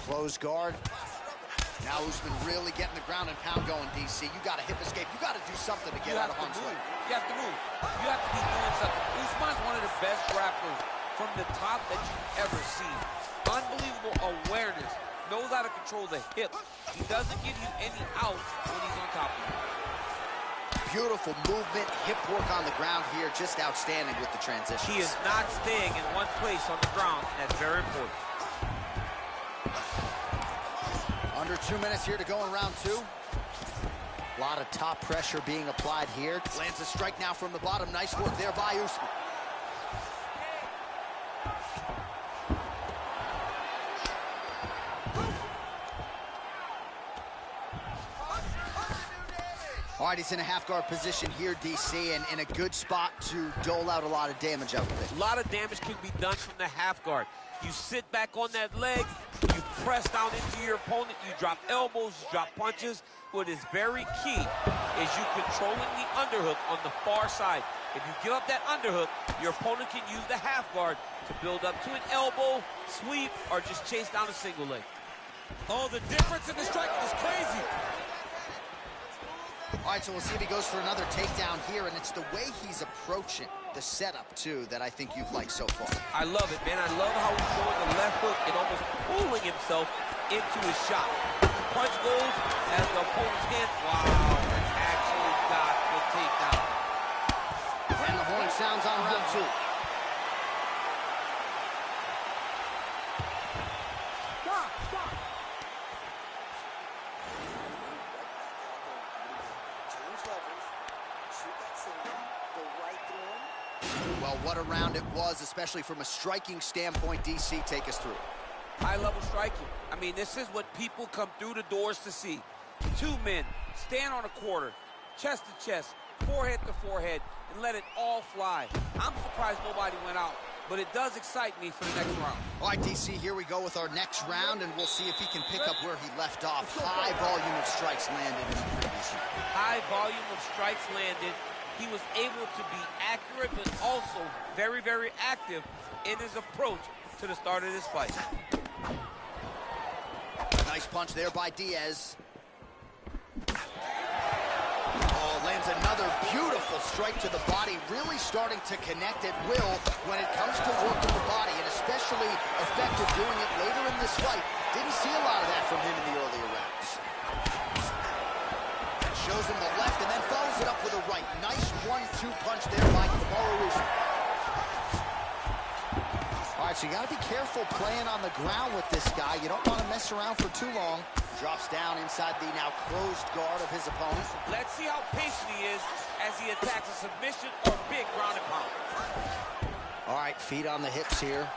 Closed guard. Now Usman really getting the ground and pound going, DC. You got to hip escape. You got to do something to get out of harm's way. You have to move. You have to be doing something. Usman's one of the best grapplers from the top that you've ever seen. Unbelievable awareness. Knows how to control the hip. He doesn't give you any outs when he's on top of you. Beautiful movement, hip work on the ground here. Just outstanding with the transition. He is not staying in one place on the ground. That's very important. Under 2 minutes here to go in round two. A lot of top pressure being applied here. Lands a strike now from the bottom. Nice work there by Usman. All right, he's in a half-guard position here, DC, and in a good spot to dole out a lot of damage out of it. A lot of damage can be done from the half guard. You sit back on that leg, you press down into your opponent, you drop elbows, you drop punches. What is very key is you controlling the underhook on the far side. If you give up that underhook, your opponent can use the half guard to build up to an elbow, sweep, or just chase down a single leg. Oh, the difference in the striking is crazy. All right, so we'll see if he goes for another takedown here, and it's the way he's approaching the setup, too, that I think you've liked so far. I love it, man. I love how he's throwing the left hook and almost pulling himself into his shot. Punch goes as the opponent's hand. Wow, that's actually got the takedown. And the horn sounds on round two. Well, What a round it was, especially from a striking standpoint. DC, take us through. High-level striking. I mean, this is what people come through the doors to see. Two men stand on a quarter, chest to chest, forehead to forehead, and let it all fly. I'm surprised nobody went out, but it does excite me for the next round. All right, DC, here we go with our next round, and we'll see if he can pick up where he left off. High volume of strikes landed in the previous round. High volume of strikes landed. He was able to be accurate, but also very, very active in his approach to the start of this fight. Nice punch there by Diaz. Oh, lands another beautiful strike to the body, really starting to connect at will when it comes to working the body, and especially effective doing it later in this fight. Didn't see a lot of that from him in the earlier rounds. Shows him the left and then follows it up with a right. Nice 1-2 punch there by Kamaru Usman. All right, so you got to be careful playing on the ground with this guy. You don't want to mess around for too long. Drops down inside the now closed guard of his opponent. Let's see how patient he is as he attacks a submission or big ground and pound. All right, feet on the hips here.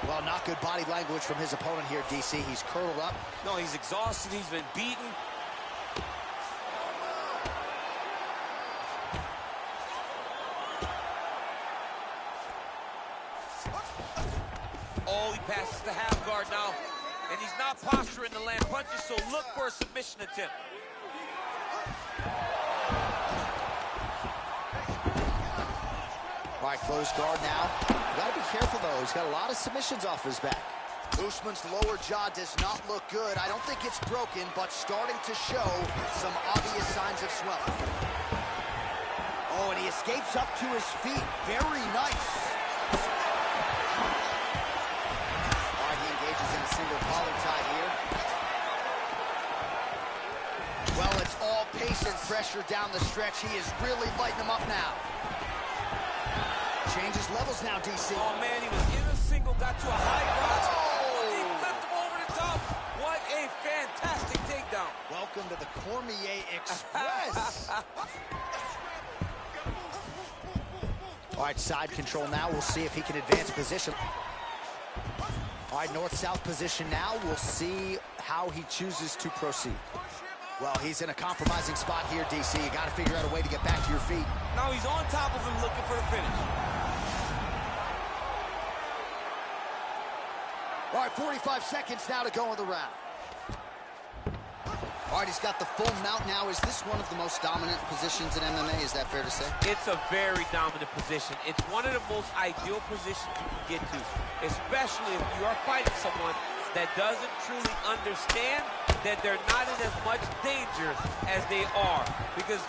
Well, not good body language from his opponent here, DC. He's curled up. No, he's exhausted. He's been beaten. Oh, he passes the half guard now. And he's not posturing to land punches, so look for a submission attempt. All right, closed guard now. You gotta be careful, though. He's got a lot of submissions off his back. Usman's lower jaw does not look good. I don't think it's broken, but starting to show some obvious signs of swelling. Oh, and he escapes up to his feet. Very nice. Single collar tie here. Well, it's all pace and pressure down the stretch. He is really lighting them up now. Changes levels now, DC. Oh, man, he was in a single, got to a high ground. Oh, he flipped him over the top. What a fantastic takedown. Welcome to the Cormier Express. All right, side control now. We'll see if he can advance position. All right, north-south position now. We'll see how he chooses to proceed. Well, he's in a compromising spot here, DC. You got to figure out a way to get back to your feet. Now he's on top of him looking for the finish. All right, 45 seconds now to go in the round. All right, he's got the full mount now. Is this one of the most dominant positions in MMA? Is that fair to say? It's a very dominant position. It's one of the most ideal positions you can get to, especially if you are fighting someone that doesn't truly understand that they're not in as much danger as they are. Because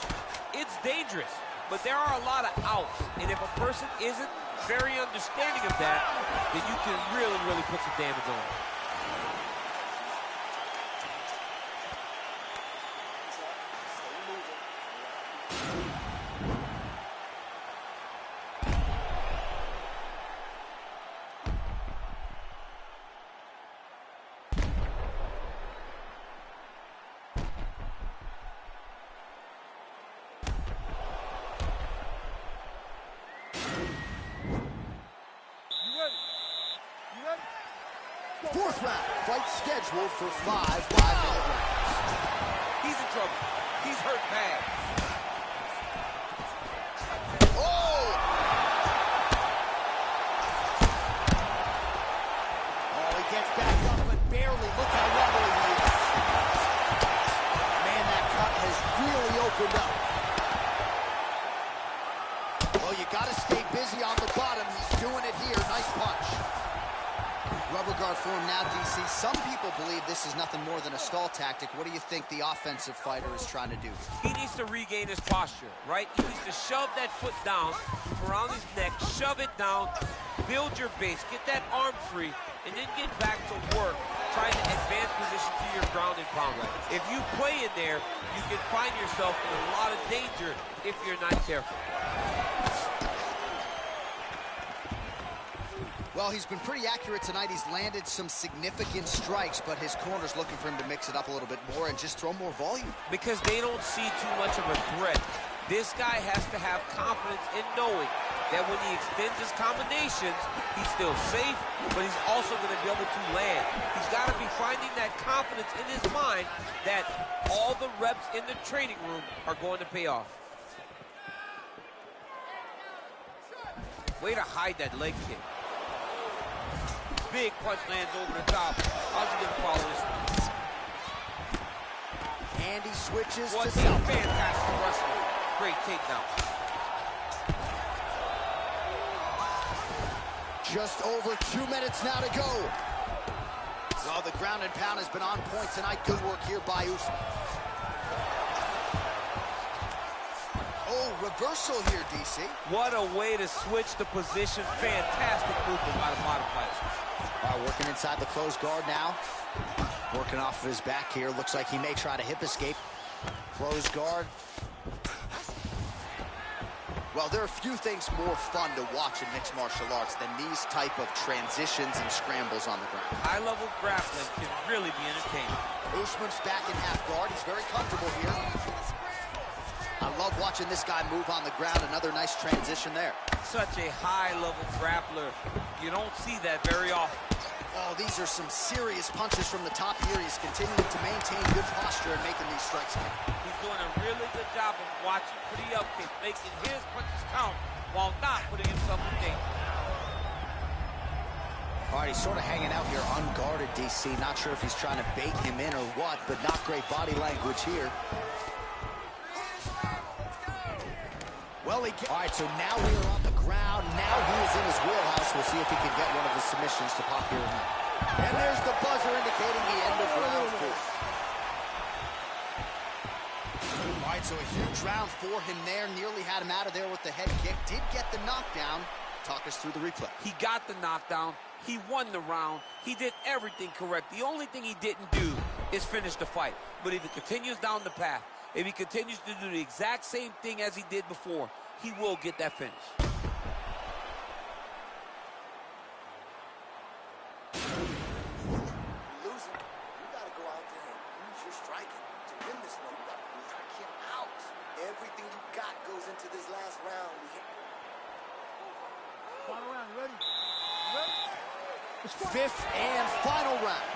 it's dangerous, but there are a lot of outs. And if a person isn't very understanding of that, then you can really, really put some damage on them. Fourth round, fight scheduled for 5 5-minute rounds. He's in trouble. He's hurt bad. Oh! Oh, he gets back up, but barely. Look how wobbly he is. Man, that cut has really opened up. Well, you got to stay busy on the bottom. He's doing it here. Nice punch. Rubber guard for him now, DC. Some people believe this is nothing more than a stall tactic. What do you think the offensive fighter is trying to do? He needs to regain his posture, right? He needs to shove that foot down around his neck, shove it down, build your base, get that arm free, and then get back to work, trying to advance position to your ground and pound. If you play in there, you can find yourself in a lot of danger if you're not careful. Well, he's been pretty accurate tonight. He's landed some significant strikes, but his corner's looking for him to mix it up a little bit more and just throw more volume. Because they don't see too much of a threat. This guy has to have confidence in knowing that when he extends his combinations, he's still safe, but he's also going to be able to land. He's got to be finding that confidence in his mind that all the reps in the training room are going to pay off. Way to hide that leg kick. Big punch lands over the top. How's he going to follow this one? And he switches to self. Fantastic wrestling. Great takedown. Just over 2 minutes now to go. Well, the ground and pound has been on point tonight. Good work here by Usman. Oh, reversal here, DC. What a way to switch the position. Fantastic movement by the bottom fighter. Working inside the closed guard now. Working off of his back here. Looks like he may try to hip escape. Closed guard. Well, there are few things more fun to watch in mixed martial arts than these type of transitions and scrambles on the ground. High-level grappling can really be entertaining. Usman's back in half guard. He's very comfortable here. I love watching this guy move on the ground. Another nice transition there. Such a high-level grappler. You don't see that very often. Oh, these are some serious punches from the top here. He's continuing to maintain good posture and making these strikes count. He's doing a really good job of watching for the upkick, making his punches count while not putting himself in danger. All right, he's sort of hanging out here unguarded, DC. Not sure if he's trying to bait him in or what, but not great body language here. Well, all right, so now we are on the ground. Now he is in his wheelhouse. We'll see if he can get one of his submissions to pop here or not. And there's the buzzer indicating the end of round 4. All right, so a huge round for him there. Nearly had him out of there with the head kick. Did get the knockdown. Talk us through the replay. He got the knockdown. He won the round. He did everything correct. The only thing he didn't do is finish the fight. But if he continues down the path, if he continues to do the exact same thing as he did before, he will get that finish. Losing, you gotta go out there and use your striking. To win this one, you gotta strike him out. Everything you got goes into this last round. Final round, you ready? Fifth and final round.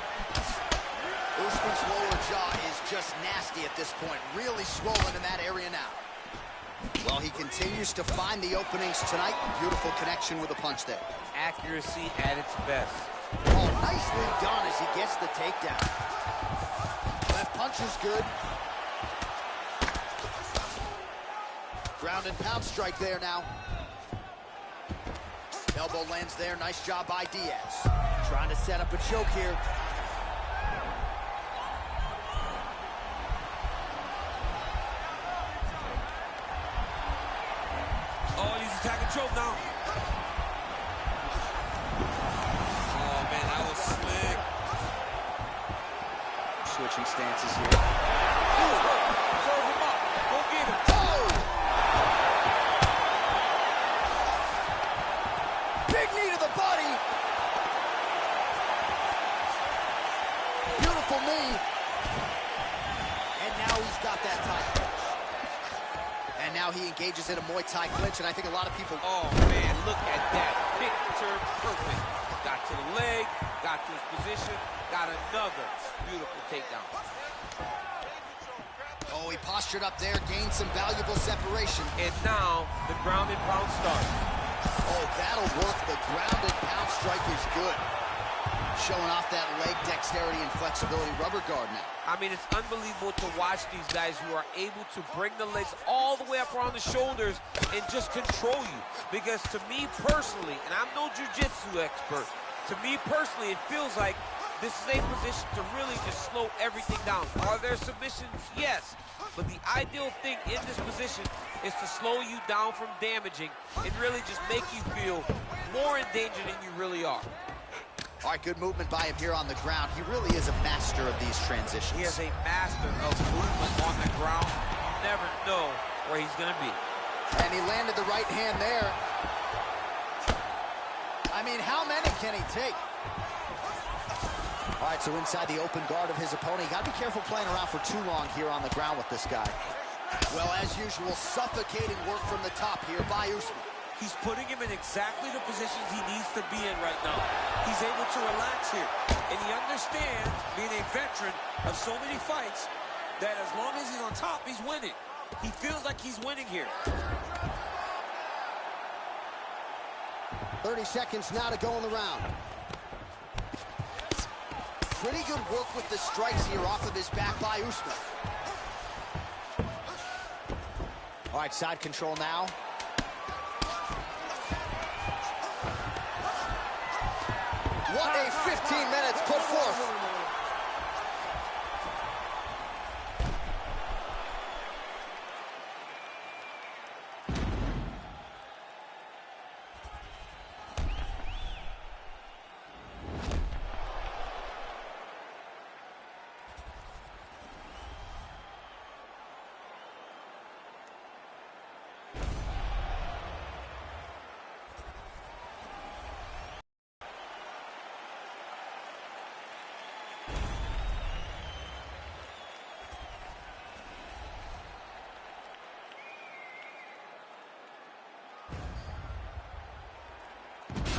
Usman's lower jaw is just nasty at this point. Really swollen in that area now. Well, he continues to find the openings tonight. Beautiful connection with a punch there. Accuracy at its best. Oh, nicely done as he gets the takedown. That punch is good. Ground and pound strike there now. Elbow lands there. Nice job by Diaz. Trying to set up a choke here. Oh, he's attacking choke now. Oh, man, that was slick. Switching stances here. Serve him up. Go get him. Oh! Big knee to the body. Beautiful knee. And now he's got that tie clinch. And now he engages in a Muay Thai clinch, and I think a lot of people... Oh, man, look at that. Picture perfect. Got to the leg, got to his position, got another beautiful takedown. Oh, he postured up there, gained some valuable separation. And now, the ground and pound starts. Oh, that'll work. The ground and pound strike is good. Showing off that leg dexterity and flexibility. Rubber guard now. I mean, it's unbelievable to watch these guys who are able to bring the legs all the way up around the shoulders and just control you. Because to me personally, and I'm no jiu-jitsu expert, to me personally, it feels like this is a position to really just slow everything down. Are there submissions? Yes. But the ideal thing in this position is to slow you down from damaging and really just make you feel more in danger than you really are. All right, good movement by him here on the ground. He really is a master of these transitions. He is a master of movement on the ground. You never know where he's going to be. And he landed the right hand there. I I mean, how many can he take? All right, so inside the open guard of his opponent. You got to be careful playing around for too long here on the ground with this guy. Well, as usual, suffocating work from the top here by Usman. He's putting him in exactly the positions he needs to be in right now. He's able to relax here. And he understands, being a veteran of so many fights, that as long as he's on top, he's winning. He feels like he's winning here. 30 seconds now to go in the round. Pretty good work with the strikes here off of his back by Usman. All right, side control now. What a 15 minutes put forth.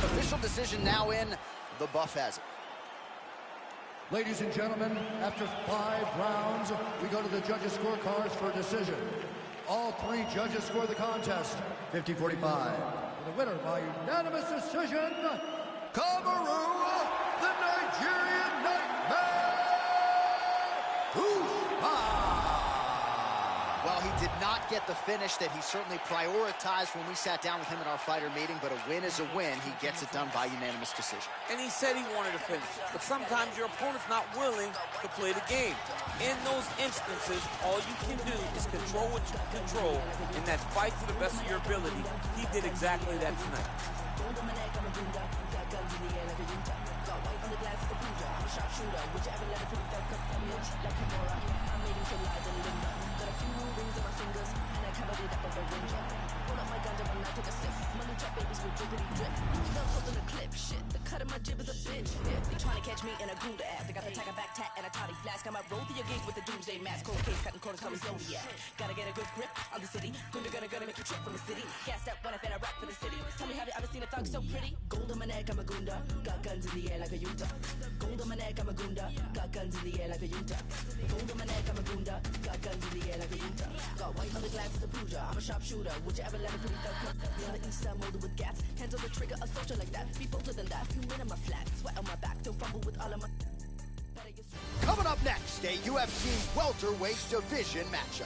Official decision now in. The buff has it. Ladies and gentlemen, after 5 rounds, we go to the judges' scorecards for a decision. All 3 judges score the contest 50-45. The winner by unanimous decision, Kamaru, the Nigerian Nightmare, Usman. Well, he did not get the finish that he certainly prioritized when we sat down with him at our fighter meeting, but a win is a win. He gets it done by unanimous decision. And he said he wanted to finish. But sometimes your opponent's not willing to play the game. In those instances, all you can do is control what you can control, and that's fight to the best of your ability. He did exactly that tonight. They trying to catch me in a Gunda app. They got the tiger back tat and a toddy flask. I might roll through your gate with a doomsday mask. Cold case, cutting corners, coming Zodiac. Gotta get a good grip on the city. Gonna make you trip from the city. Gassed up when I rap for the city. Tell me, have you ever seen a thug so pretty? Gold on my neck, I'm a Gunda. Got guns in the air like a Utah. Gold on my neck, I'm a Gunda. Got guns in the air like a Utah. Gold on my neck, I'm a Gunda. Got guns in the air like a Utah. Got white on the glass of the Puja. I'm a sharpshooter. Would you ever let a pretty thug come? Be on the east side, molded with gas. Hands on the trigger, a soldier like that. Be bolder than that. Few men on my flat. Sweat on my back. Don't fumble with all of my... Coming up next, a UFC welterweight division matchup.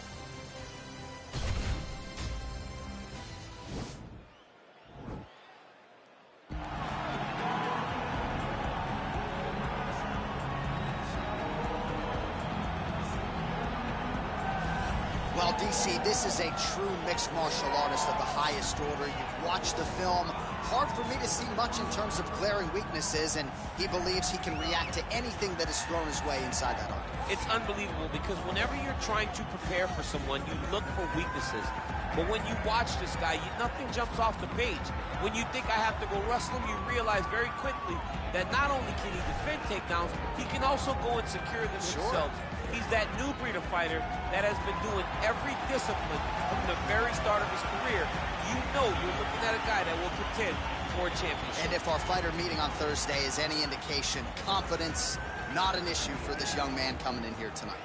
Well, DC, this is a true mixed martial artist of the highest order. You've watched the film. Hard for me to see much in terms of glaring weaknesses, and he believes he can react to anything that is thrown his way inside that arc. It's unbelievable because whenever you're trying to prepare for someone, you look for weaknesses. But when you watch this guy, nothing jumps off the page. When you think I have to go wrestle him, you realize very quickly that not only can he defend takedowns, he can also go and secure them himself. He's that new breed of fighter that has been doing every discipline from the very start of his career. You know you're looking at a guy that will contend for a championship. And if our fighter meeting on Thursday is any indication, confidence, not an issue for this young man coming in here tonight.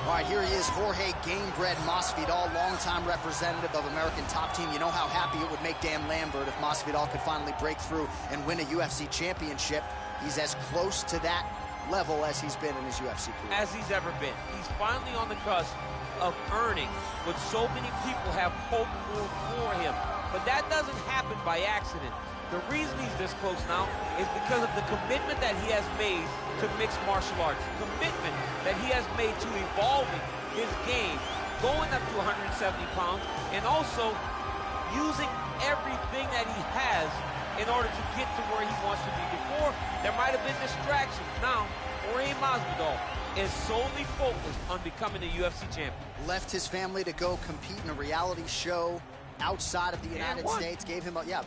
All right, here he is, Jorge Gamebred Masvidal, longtime representative of American Top Team. You know how happy it would make Dan Lambert if Masvidal could finally break through and win a UFC championship. He's as close to that level as he's been in his UFC career. As he's ever been. He's finally on the cusp of earning what so many people have hoped for him. But that doesn't happen by accident. The reason he's this close now is because of the commitment that he has made to mixed martial arts, commitment that he has made to evolving his game, going up to 170 pounds, and also using everything that he has in order to get to where he wants to be. Before, there might have been distractions. Now, Jorge Masvidal is solely focused on becoming a UFC champion. Left his family to go compete in a reality show outside of the United States. Gave him it gave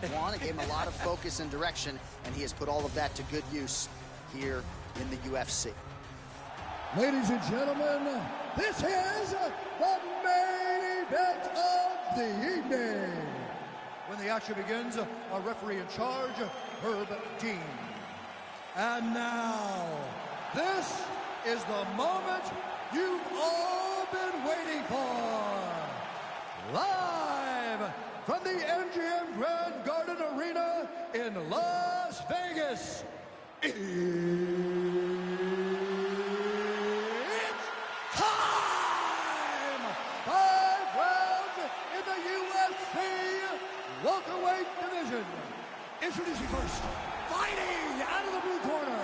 him a lot of focus and direction, and he has put all of that to good use here in the UFC. Ladies and gentlemen, this is the main event of the evening. When the action begins, our referee in charge, Herb Dean. And now, this is the moment you've all been waiting for. Live from the MGM Grand Garden Arena in Las Vegas. It's time! 5 rounds in the UFC welterweight division. Introducing first, fighting out of the blue corner.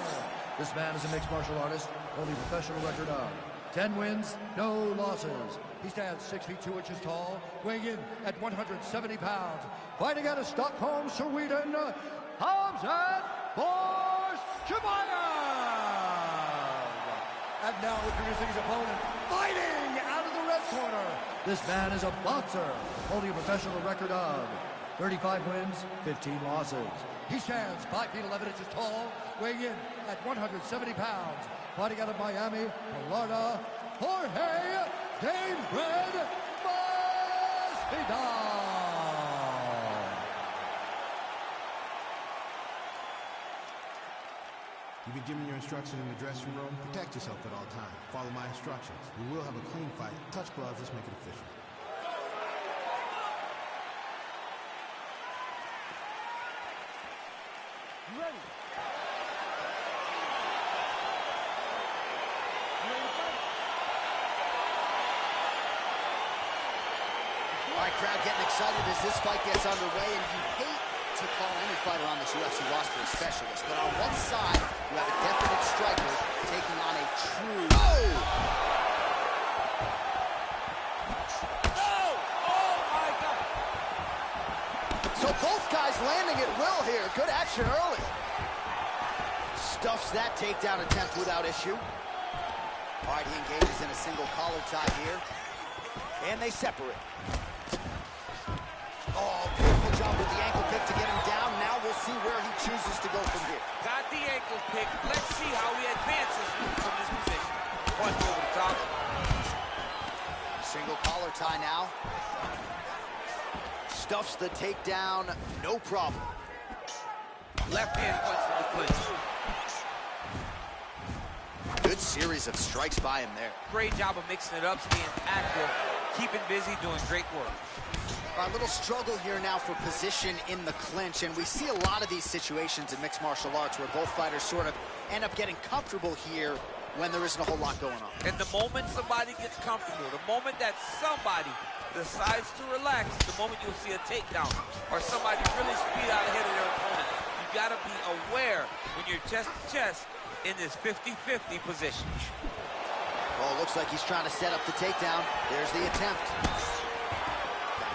This man is a mixed martial artist, holding a professional record of 10 wins, no losses. He stands 6 feet 2 inches tall, weighing in at 170 pounds. Fighting out of Stockholm, Sweden, Hamzat Shabayev. And now introducing his opponent, fighting out of the red corner. This man is a boxer, holding a professional record of 35 wins, 15 losses. He stands 5 feet 11 inches tall, weighing in at 170 pounds. Fighting out of Miami, Florida, Jorge David Masvidal. You've been given your instructions in the dressing room. Protect yourself at all times. Follow my instructions. We will have a clean fight. Touch gloves. Let's make it official. You ready? All right, crowd getting excited as this fight gets underway, and you hate to call any fighter on this UFC roster a specialist, but on one side, you have a definite striker taking on a true... Oh my God! So both guys landing at will here. Good action early. Stuffs that takedown attempt without issue. All right, he engages in a single collar tie here, and they separate. Oh, beautiful jump with the ankle pick to get him down. Now we'll see where he chooses to go from here. Got the ankle pick. Let's see how he advances from this position. Punch over the top. Single collar tie now. Stuffs the takedown, no problem. Left hand punch to the clinch. Good series of strikes by him there. Great job of mixing it up, staying active, keeping busy, doing great work. A little struggle here now for position in the clinch, and we see a lot of these situations in mixed martial arts where both fighters sort of end up getting comfortable here when there isn't a whole lot going on. And the moment somebody gets comfortable, the moment that somebody decides to relax, the moment you'll see a takedown or somebody really speed out ahead of their opponent. You gotta be aware when you're chest to chest in this 50-50 position. Oh, looks like he's trying to set up the takedown. There's the attempt.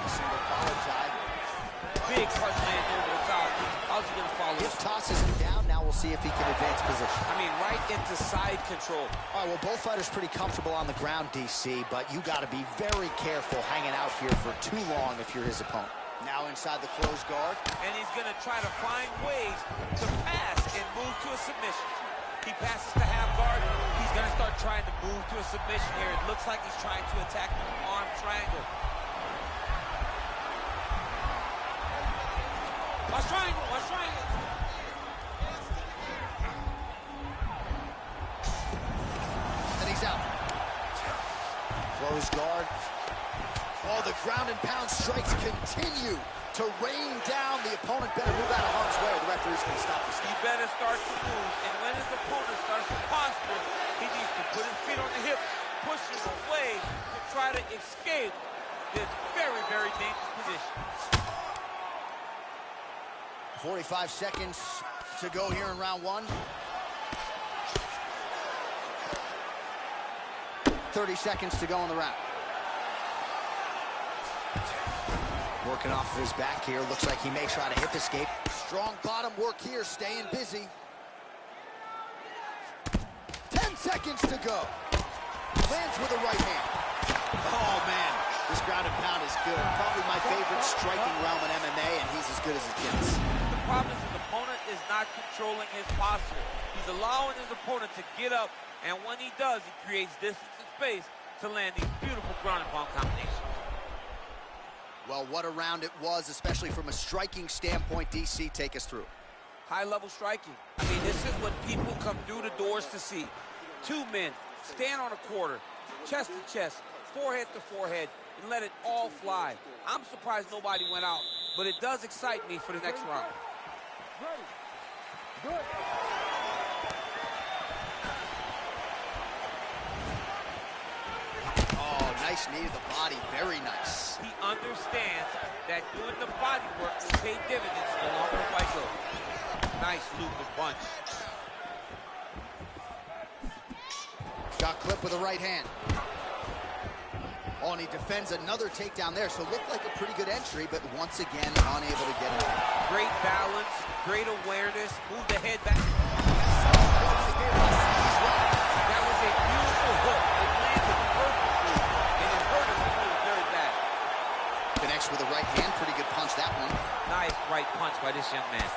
Single collar tie. Big punch land over the top. How's he gonna follow Hip this? tosses him down. Now we'll see if he can advance position. I mean, right into side control. All right, well, both fighters pretty comfortable on the ground, DC, but you got to be very careful hanging out here for too long if you're his opponent. Now inside the closed guard. And he's gonna try to find ways to pass and move to a submission. He passes to half guard. He's gonna start trying to move to a submission here. It looks like he's trying to attack the arm triangle. Watch triangle, watch triangle. And he's out. Closed guard. Oh, the ground and pound strikes continue to rain down. The opponent better move out of harm's way. The referee's going to stop the He stop. better start to move, and when his opponent starts to posture, he needs to put his feet on the hip, push him away to try to escape this very, very dangerous position. 45 seconds to go here in round one. 30 seconds to go in the round. Working off of his back here. Looks like he may try to hip escape. Strong bottom work here, staying busy. 10 seconds. seconds to go. Lands with a right hand. Oh, man. This ground and pound is good. Probably my favorite striking realm in MMA, and he's as good as it gets. The problem is his opponent is not controlling his posture. He's allowing his opponent to get up, and when he does, he creates distance and space to land these beautiful ground and pound combinations. Well, what a round it was, especially from a striking standpoint. DC, take us through. High-level striking. I mean, this is what people come through the doors to see. Two men stand on a quarter, chest to chest, forehead to forehead, and let it all fly. I'm surprised nobody went out, but it does excite me for the next round. Good. Oh, nice knee to the body. Very nice. He understands that doing the body work will pay dividends the longer the fight goes. Nice loop of punch. Got clipped with a right hand. Oh, and he defends another takedown there, so looked like a pretty good entry, but once again, unable to get it. Great balance, great awareness, moved the head back. That was a beautiful hook. It landed perfectly, and it hurt him when it was very bad. Connects with a right hand, pretty good punch that one. Nice right punch by this young man.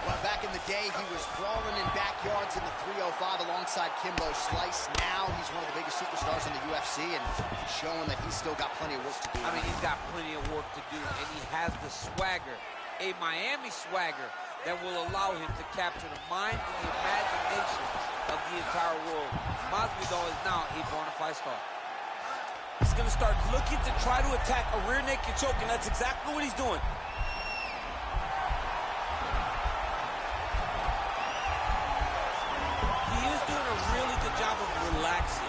Well, back in the day, he was brawling in backyards in the 305 alongside Kimbo Slice. Now he's one of the biggest superstars in the UFC and showing that he's still got plenty of work to do. I mean, he's got plenty of work to do, and he has the swagger, a Miami swagger, that will allow him to capture the mind and the imagination of the entire world. Masvidal is now a bona fide star. He's going to start looking to try to attack a rear naked choke, and that's exactly what he's doing. Job of relaxing,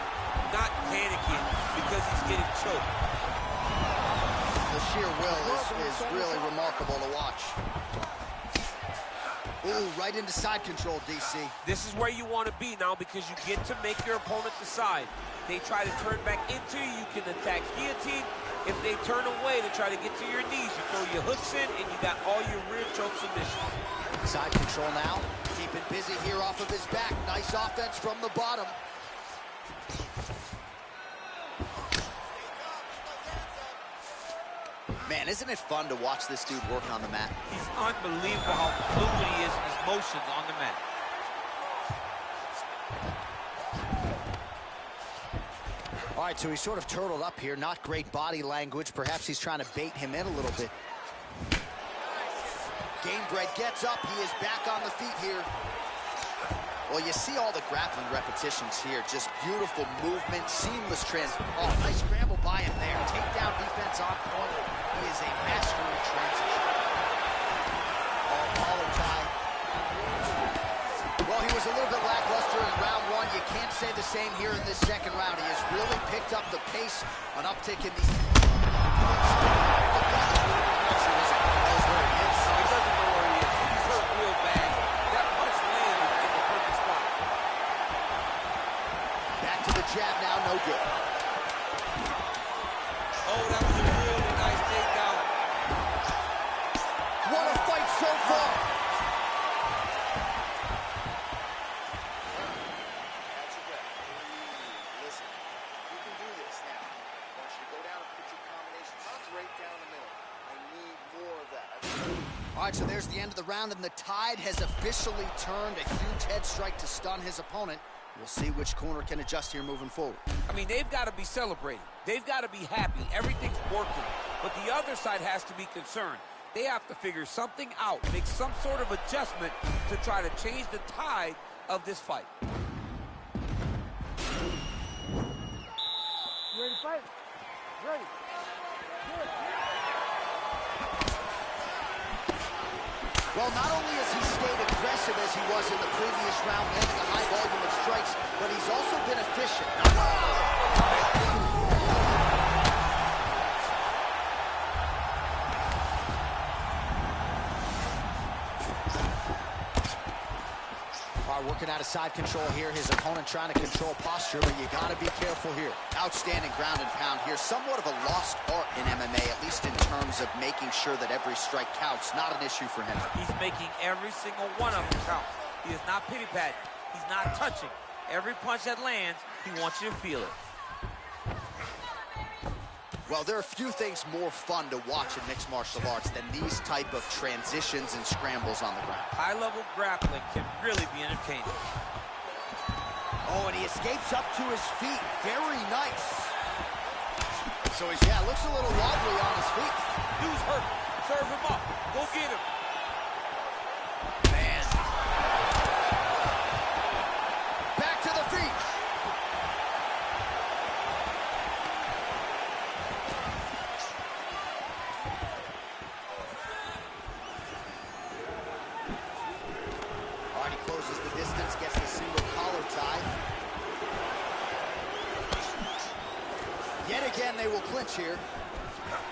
not panicking because he's getting choked. The sheer will is really remarkable to watch. Ooh, right into side control, DC. This is where you want to be now because you get to make your opponent decide. They try to turn back into you, you can attack guillotine. If they turn away to try to get to your knees, you throw your hooks in and you got all your rear choke submissions. Side control now. Keeping busy here off of his back. Nice offense from the bottom. Man, isn't it fun to watch this dude work on the mat? He's unbelievable how fluid he is in his motions on the mat. All right, so he's sort of turtled up here. Not great body language. Perhaps he's trying to bait him in a little bit. Gamebred gets up. He is back on the feet here. Well, you see all the grappling repetitions here. Just beautiful movement, seamless Oh, nice scramble by him there. Takedown defense on point. He is a master in transition. Oh, collar tie. Well, he was a little bit lackluster in round one. You can't say the same here in this second round. He has really picked up the pace, an uptick in the... Jab now, no good. Oh, that was a really nice takedown. What a fight so far. Listen, you can do this now. I want you to go down and put your combination straight down the middle. I need more of that. All right, so there's the end of the round, and the tide has officially turned. A huge head strike to stun his opponent. We'll see which corner can adjust here moving forward. I mean, they've got to be celebrating. They've got to be happy. Everything's working. But the other side has to be concerned. They have to figure something out, make some sort of adjustment to try to change the tide of this fight. You ready to fight? Ready. Good. Well, not only has he stayed aggressive as he was in the previous round, landing a high volume of strikes, but he's also been efficient. Working out of side control here. His opponent trying to control posture, but you got to be careful here. Outstanding ground and pound here. Somewhat of a lost art in MMA, at least in terms of making sure that every strike counts. Not an issue for him. He's making every single one of them count. He is not pity-patting. He's not touching. Every punch that lands, he wants you to feel it. Well, there are few things more fun to watch in mixed martial arts than these type of transitions and scrambles on the ground. High-level grappling can really be entertaining. Oh, and he escapes up to his feet. Very nice. So he's, yeah, looks a little wobbly on his feet. Dude's hurt. Serve him up. Go get him. Man. Back to the feet. All right, he closes the distance, gets the single collar tie. Yet again, they will clinch here.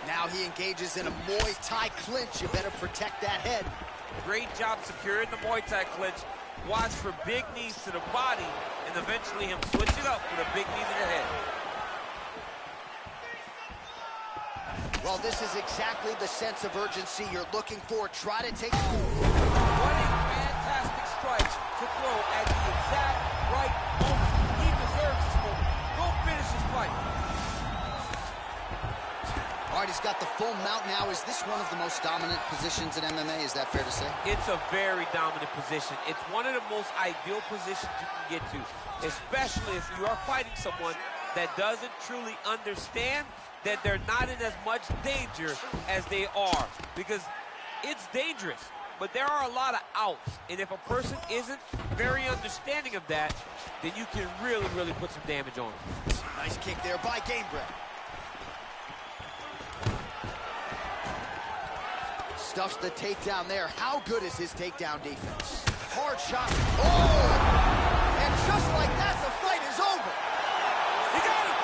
Now he engages in a Muay Thai clinch. You better protect that head. Great job securing the Muay Thai clinch. Watch for big knees to the body, and eventually him switch it up with a big knee to the head. Well, this is exactly the sense of urgency you're looking for. Try to take... What a fantastic strike to throw at the exact right moment. He deserves this moment. Go finish this fight. All right, he's got the full mount now. Is this one of the most dominant positions in MMA? Is that fair to say? It's a very dominant position. It's one of the most ideal positions you can get to, especially if you are fighting someone that doesn't truly understand that they're not in as much danger as they are, because it's dangerous, but there are a lot of outs, and if a person isn't very understanding of that, then you can really, really put some damage on them. Nice kick there by Gamebred. Stuffs the takedown there. How good is his takedown defense? Hard shot. Oh! And just like that, the fight is over. He got him!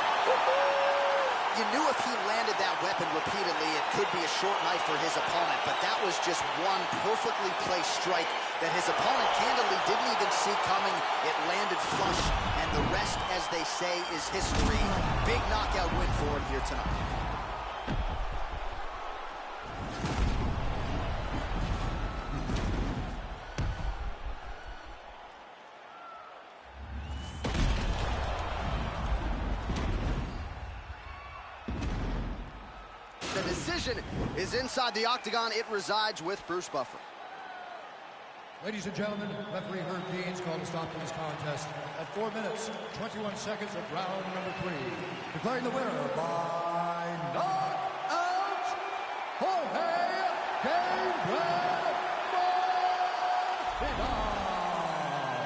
You knew if he landed that weapon repeatedly, it could be a short knife for his opponent, but that was just one perfectly placed strike that his opponent candidly didn't even see coming. It landed flush, and the rest, as they say, is history. Big knockout win for him here tonight. The decision is inside the octagon. It resides with Bruce Buffer. Ladies and gentlemen, referee Herb Dean's called a stop to this contest at 4 minutes, 21 seconds of round number 3. Declaring the winner by knockout, Jorge Gamebred.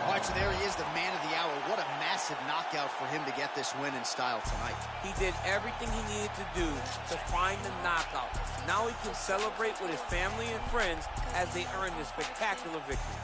All right, so there he is, the man of the hour. What a massive knockout for him to get this win in style tonight. He did everything he needed to do to find the knockout. Now he can celebrate with his family and friends as they earn this spectacular victory.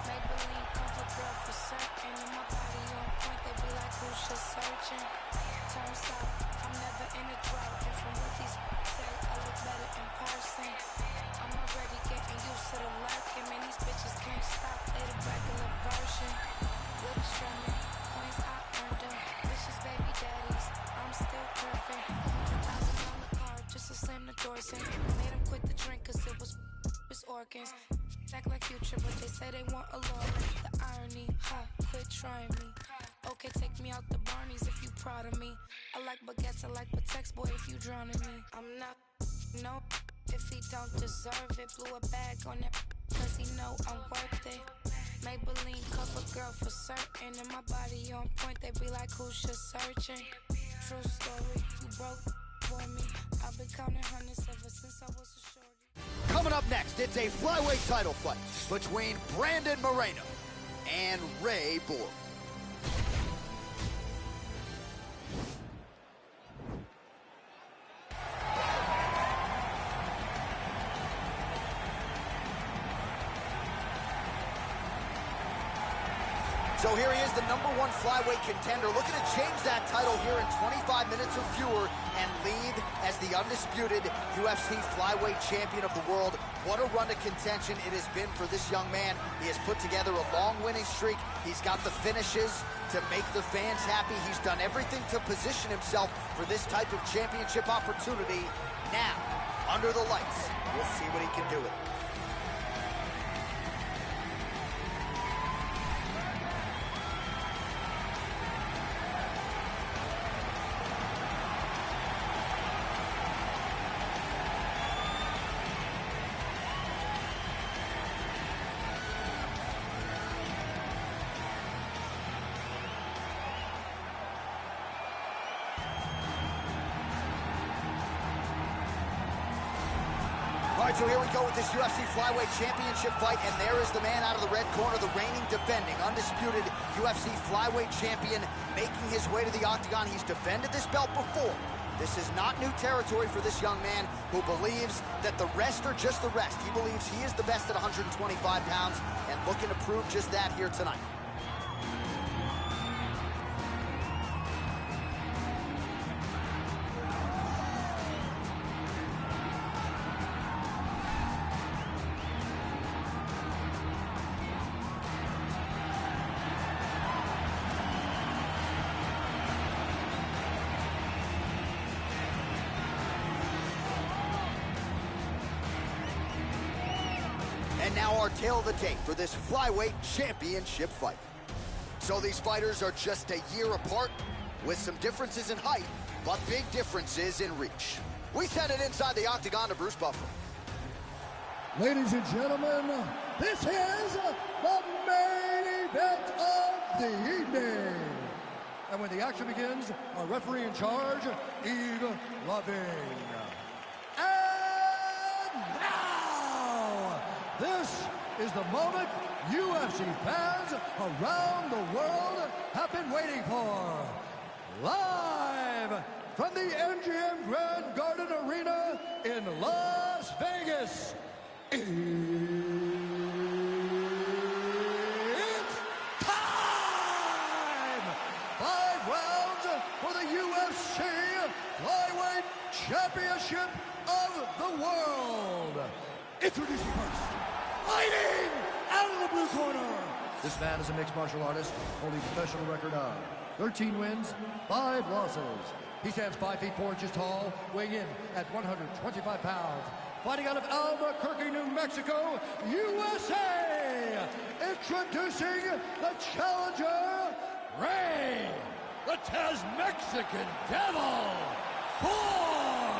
Made him quit the drink cause it was his organs. Act like Future, but they say they want a lawyer. The irony, quit trying me. Okay, take me out the Barneys if you proud of me. I like baguettes, I like Patex, boy, if you drowning me. I'm not, no, if he don't deserve it. Blew a bag on that cause he know I'm worth it. Maybelline cover girl for certain. And my body on point, they be like, who's just searching? True story, you broke for me. I've been counting hundreds ever since I was a shorty. Coming up next, it's a flyweight title fight between Brandon Moreno and Ray Borg. So here he is, the #1 flyweight contender, looking to change that title here in 25 minutes or fewer and lead as the undisputed UFC flyweight champion of the world. What a run to contention it has been for this young man. He has put together a long winning streak. He's got the finishes to make the fans happy. He's done everything to position himself for this type of championship opportunity. Now, under the lights, we'll see what he can do with it. right, so here we go with this UFC Flyweight Championship fight, and there is the man out of the red corner, the reigning, defending, undisputed UFC Flyweight Champion, making his way to the octagon. He's defended this belt before. This is not new territory for this young man who believes that the rest are just the rest. He believes he is the best at 125 pounds and looking to prove just that here tonight. And now our tale of the tape for this Flyweight Championship fight. So these fighters are just a year apart, with some differences in height, but big differences in reach. We send it inside the octagon to Bruce Buffer. Ladies and gentlemen, this is the main event of the evening. And when the action begins, our referee in charge, Yves Loving. And now, this is the moment UFC fans around the world have been waiting for. Live from the MGM Grand Garden Arena in Las Vegas. It's time! 5 rounds for the UFC Flyweight Championship of the World. Introducing first, fighting out of the blue corner. This man is a mixed martial artist, holding a professional record of 13 wins, 5 losses. He stands 5 feet 4 inches tall, weighing in at 125 pounds. Fighting out of Albuquerque, New Mexico, USA. Introducing the challenger, Ray, the Taz-Mexican Devil, Ford.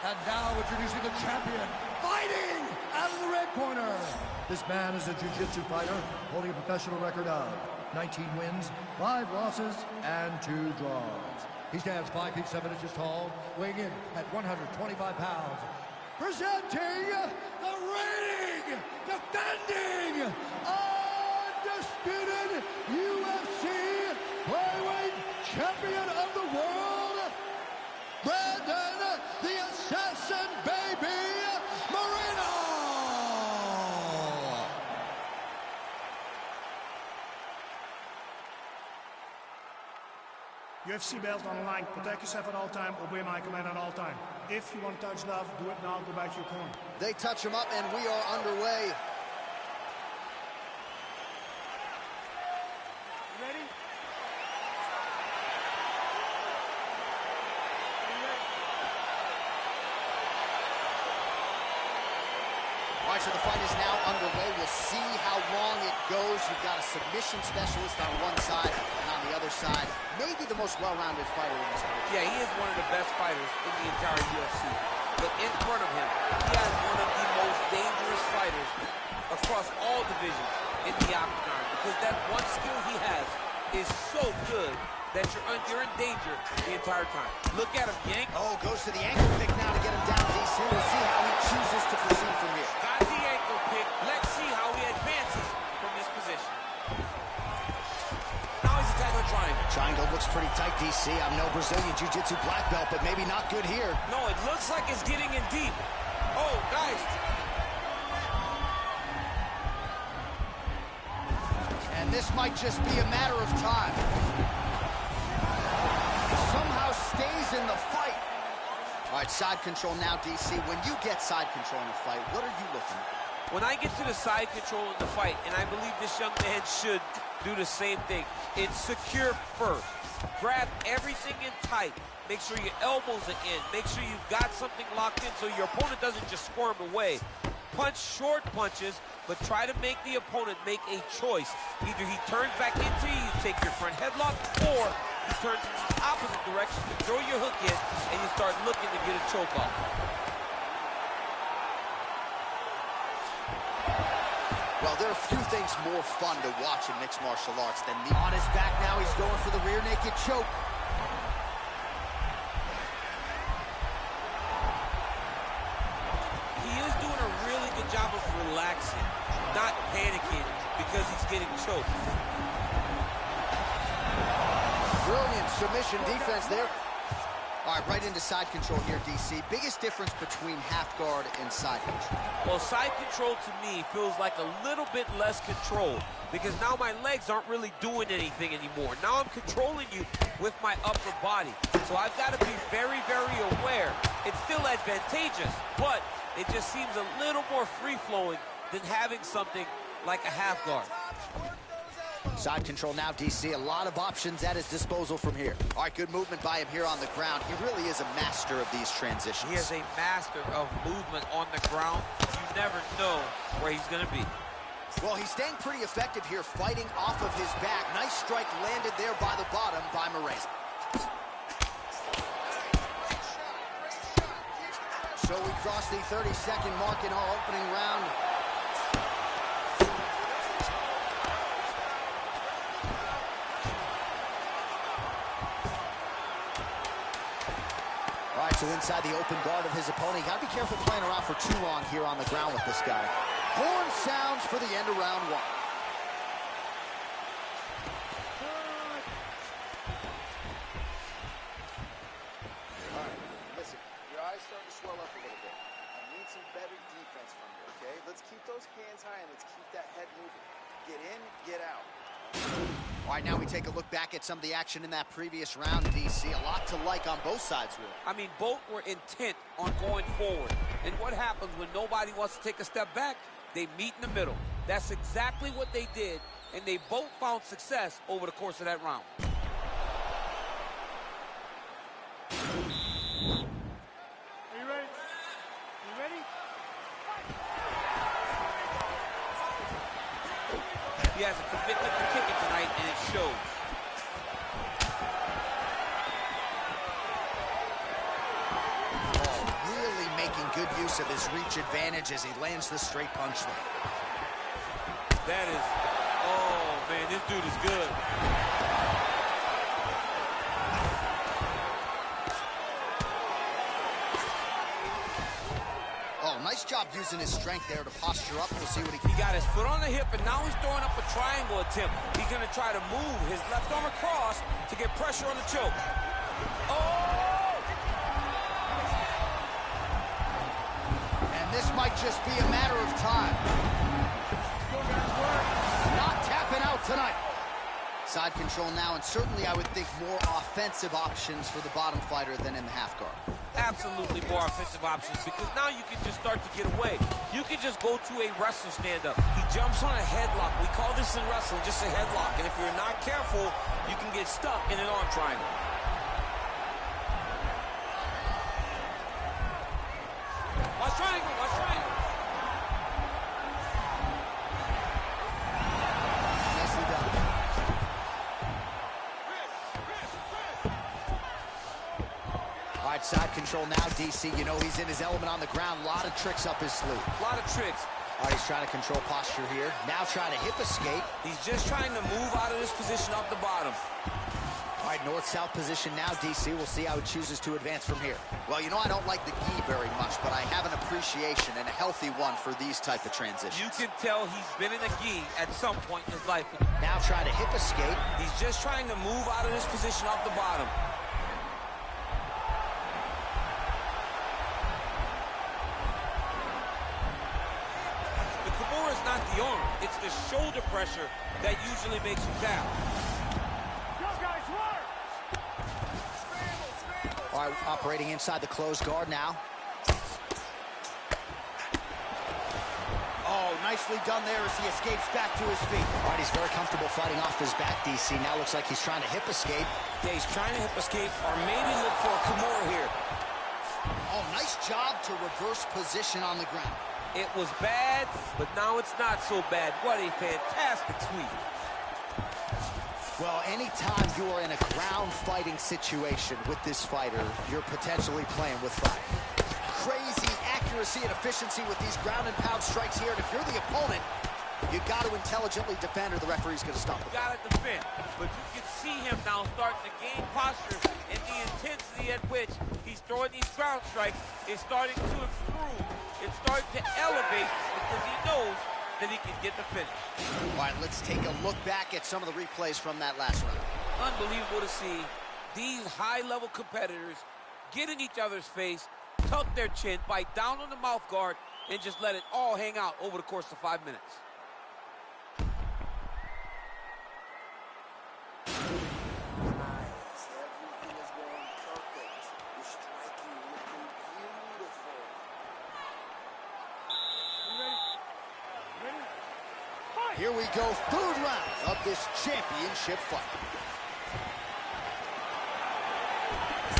And now introducing the champion, fighting out of the red corner. This man is a jiu-jitsu fighter, holding a professional record of 19 wins, 5 losses, and 2 draws. He stands 5 feet 7 inches tall, weighing in at 125 pounds. Presenting the reigning, defending, undisputed UFC Flyweight Champion of the World, Brandon the Assassin Baby Moreno! UFC belt on the line. Protect yourself at all time. Obey my command at all time. If you want to touch love, do it now. Go back to your corner. They touch him up, and we are underway. You ready? All right, so the fight is now underway. We'll see how long it goes. You've got a submission specialist on one side, and on the other side, maybe the most well-rounded fighter in this fight. Yeah, he is one of the best fighters in the entire UFC. But in front of him, he has one of the most dangerous fighters across all divisions in the octagon, because that one skill he has is so good that you're in danger the entire time. Look at him, yank. Oh, goes to the ankle pick now to get him down, DC. We'll see how he chooses to proceed from here. Got the ankle pick. Let's see how he advances from this position. Now he's attacking the triangle. Triangle looks pretty tight, DC. I'm no Brazilian Jiu-Jitsu black belt, but maybe not good here. No, it looks like it's getting in deep. Oh, nice. And this might just be a matter of time. Somehow stays in the fight. All right, side control now, DC. When you get side control in a fight, what are you looking at? When I get to the side control in the fight, and I believe this young man should do the same thing, it's secure first. Grab everything in tight. Make sure your elbows are in. Make sure you've got something locked in so your opponent doesn't just squirm away. Punch short punches, but try to make the opponent make a choice. Either he turns back into you, you take your front headlock, or he turns in the opposite direction to throw your hook in, and you start looking to get a choke off. Well, there are few things more fun to watch in mixed martial arts than the... On his back now, he's going for the rear naked choke. relaxing, not panicking because he's getting choked. Brilliant submission defense there. All right, right into side control here, DC. Biggest difference between half guard and side control? Well, side control to me feels like a little bit less control because now my legs aren't really doing anything anymore. Now I'm controlling you with my upper body. So I've got to be very, very aware. It's still advantageous, but it just seems a little more free-flowing than having something like a half guard. Side control now, DC. A lot of options at his disposal from here. All right, good movement by him here on the ground. He really is a master of these transitions. He is a master of movement on the ground. You never know where he's going to be. Well, he's staying pretty effective here, fighting off of his back. Nice strike landed there by the bottom by Moraes. So we cross the 30-second mark in our opening round. All right, so inside the open guard of his opponent. You got to be careful playing around for too long here on the ground with this guy. Horn sounds for the end of round one. All right, listen, your eyes starting to swell up a little bit. I need some better defense from you, okay? Let's keep those hands high and let's keep that head moving. Get in, get out. All right, now we take a look back at some of the action in that previous round, DC. A lot to like on both sides, really. I mean, both were intent on going forward. And what happens when nobody wants to take a step back? They meet in the middle. That's exactly what they did, and they both found success over the course of that round. Are you ready? You ready? He has a commitment to kicking tonight, and it shows. Oh, really making good use of his reach advantage as he lands the straight punch there. That is, oh man, this dude is good. Oh, nice job using his strength there to posture up. We'll see what he can. He got his foot on the hip, and now he's throwing up a triangle attempt. He's going to try to move his left arm across to get pressure on the choke. Oh! And this might just be a matter of time. Not tapping out tonight. Side control now, and certainly I would think more offensive options for the bottom fighter than in the half guard. Absolutely more offensive options, because now you can just start to get away. You can just go to a wrestler stand-up. He jumps on a headlock. We call this in wrestling just a headlock, and if you're not careful, you can get stuck in an arm triangle. Watch triangle, watch triangle. Nicely done. All right, side control now, DC. You know he's in his element on the ground. A lot of tricks up his sleeve. A lot of tricks. All right, he's trying to control posture here. Now trying to hip escape. He's just trying to move out of this position off the bottom. All right, north-south position now, DC. We'll see how he chooses to advance from here. Well, you know I don't like the gi very much, but I have an appreciation and a healthy one for these type of transitions. You can tell he's been in a gi at some point in his life. Now trying to hip escape. He's just trying to move out of this position off the bottom. The Kimura is not the arm. It's the shoulder pressure that usually makes you tap. All right, operating inside the closed guard now. Oh, nicely done there as he escapes back to his feet. All right, he's very comfortable fighting off his back, DC. Now looks like he's trying to hip escape. Yeah, he's trying to hip escape or maybe look for a Kimura here. Oh, nice job to reverse position on the ground. It was bad, but now it's not so bad. What a fantastic sweep. Well, anytime you are in a ground fighting situation with this fighter, you're potentially playing with fire. Crazy accuracy and efficiency with these ground and pound strikes here. And if you're the opponent, you got to intelligently defend or the referee's going to stop it. You got to defend. But you can see him now starting to gain posture, and the intensity at which he's throwing these ground strikes is starting to improve it's starting to elevate because he knows that he can get the finish. All right, let's take a look back at some of the replays from that last round. Unbelievable to see these high-level competitors get in each other's face, tuck their chin, bite down on the mouth guard, and just let it all hang out over the course of 5 minutes. Here we go, third round of this championship fight.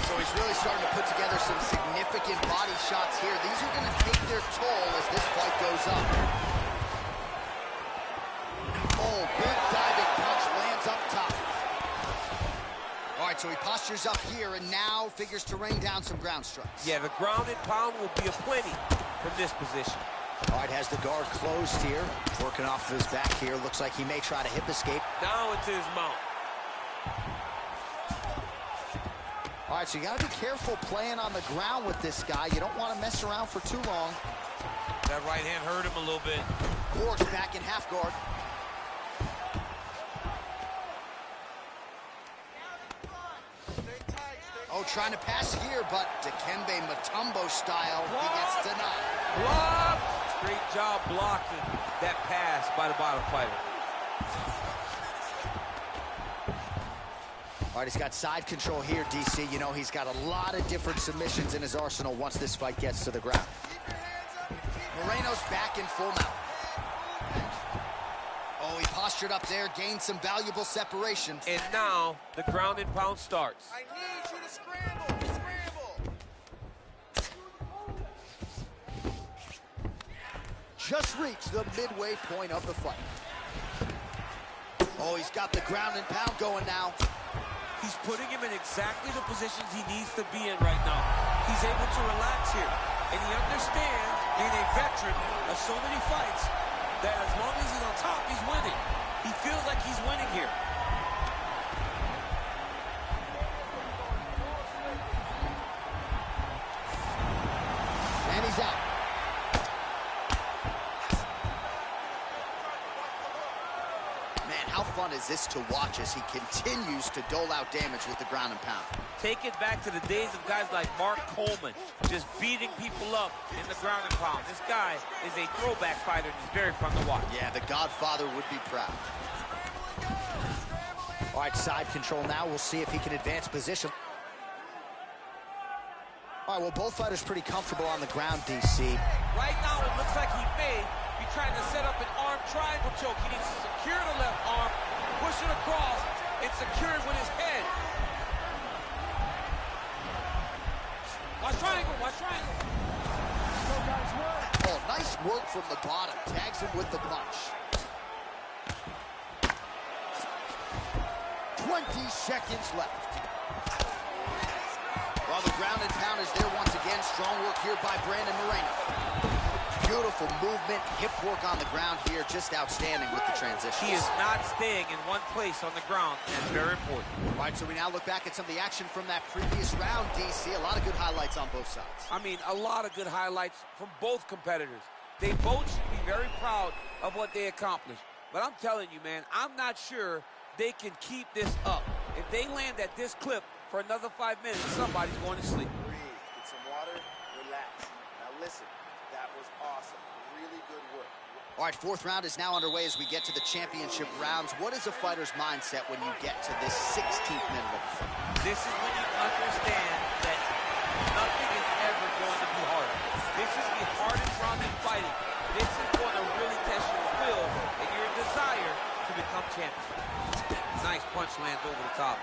So he's really starting to put together some significant body shots here. These are going to take their toll as this fight goes on. Oh, big diving punch lands up top. All right, so he postures up here and now figures to rain down some ground strikes. Yeah, the ground and pound will be aplenty from this position. All right, has the guard closed here. Working off of his back here. Looks like he may try to hip escape. Now into his mount. All right, so you got to be careful playing on the ground with this guy. You don't want to mess around for too long. That right hand hurt him a little bit. Borg's back in half guard. Oh, trying to pass here, but Dikembe Mutombo style, he gets denied. Block! Great job blocking that pass by the bottom fighter. All right, he's got side control here, DC. You know, he's got a lot of different submissions in his arsenal once this fight gets to the ground. Moreno's back in full mount. Oh, he postured up there, gained some valuable separation. And now the ground and pound starts. I need you to scramble, Just reached the midway point of the fight. Oh, he's got the ground and pound going now. He's putting him in exactly the positions he needs to be in right now. He's able to relax here. And he understands, being a veteran of so many fights, that as long as he's on top, he's winning. He feels like he's winning here. And he's out. Man, how fun is this to watch as he continues to dole out damage with the ground and pound? Take it back to the days of guys like Mark Coleman, just beating people up in the ground and pound. This guy is a throwback fighter, and he's very fun to watch. Yeah, the Godfather would be proud. All right, side control now. We'll see if he can advance position. All right, well, both fighters pretty comfortable on the ground, DC. Right now, it looks like he may be trying to set up an arm triangle choke. He needs to secure the left arm, push it across, and secure it with his head. Watch triangle, watch triangle. Oh, nice work from the bottom. Tags him with the punch. 20 seconds left. Well, the ground and pound is there once again. Strong work here by Brandon Moreno. Beautiful movement, hip work on the ground here. Just outstanding with the transition. He is not staying in one place on the ground, and very important. All right, so we now look back at some of the action from that previous round, DC. A lot of good highlights on both sides. I mean, a lot of good highlights from both competitors. They both should be very proud of what they accomplished. But I'm telling you, man, I'm not sure they can keep this up. If they land at this clip for another 5 minutes, somebody's going to sleep. Breathe, get some water, relax. Now listen, that was awesome. Really good work. All right, fourth round is now underway as we get to the championship rounds. What is a fighter's mindset when you get to this 16th minute of the fight? This is when you understand that nothing is ever going to be hard. This is the hardest round in fighting. This is going to really test your will and your desire to become champion. Nice punch lands over the top.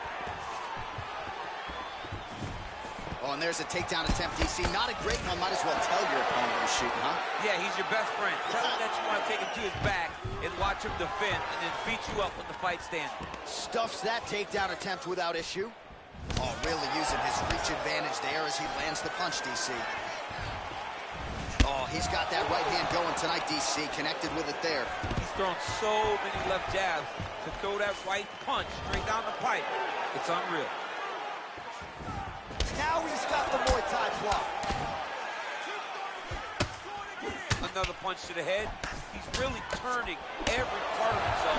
Oh, and there's a takedown attempt, DC. Not a great one. Might as well tell your opponent you're shooting, huh? Yeah, he's your best friend. Tell him that you want to take him to his back and watch him defend and then beat you up when the fight's standing. Stuffs that takedown attempt without issue. Oh, really using his reach advantage there as he lands the punch, DC. Oh, he's got that right hand going tonight, DC. Connected with it there. He's thrown so many left jabs to throw that right punch straight down the pipe. It's unreal. Now he's got the Muay Thai block. another punch to the head. He's really turning every part of himself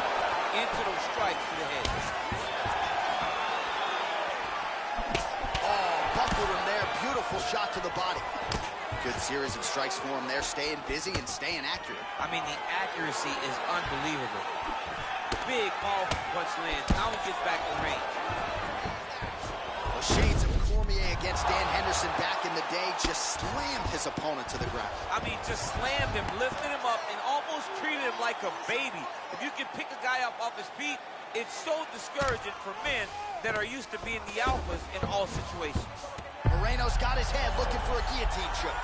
into those strikes to the head. Oh, buckled him there. Beautiful shot to the body. Good series of strikes for him there, staying busy and staying accurate. I mean, the accuracy is unbelievable. Big, powerful punch lands. Now he gets back in range. Well, shades of Cormier against Dan Henderson back in the day just slammed his opponent to the ground. I mean, just slammed him, lifted him up, and almost treated him like a baby. If you can pick a guy up off his feet, it's so discouraging for men that are used to being the alphas in all situations. Moreno's got his head looking for a guillotine choke.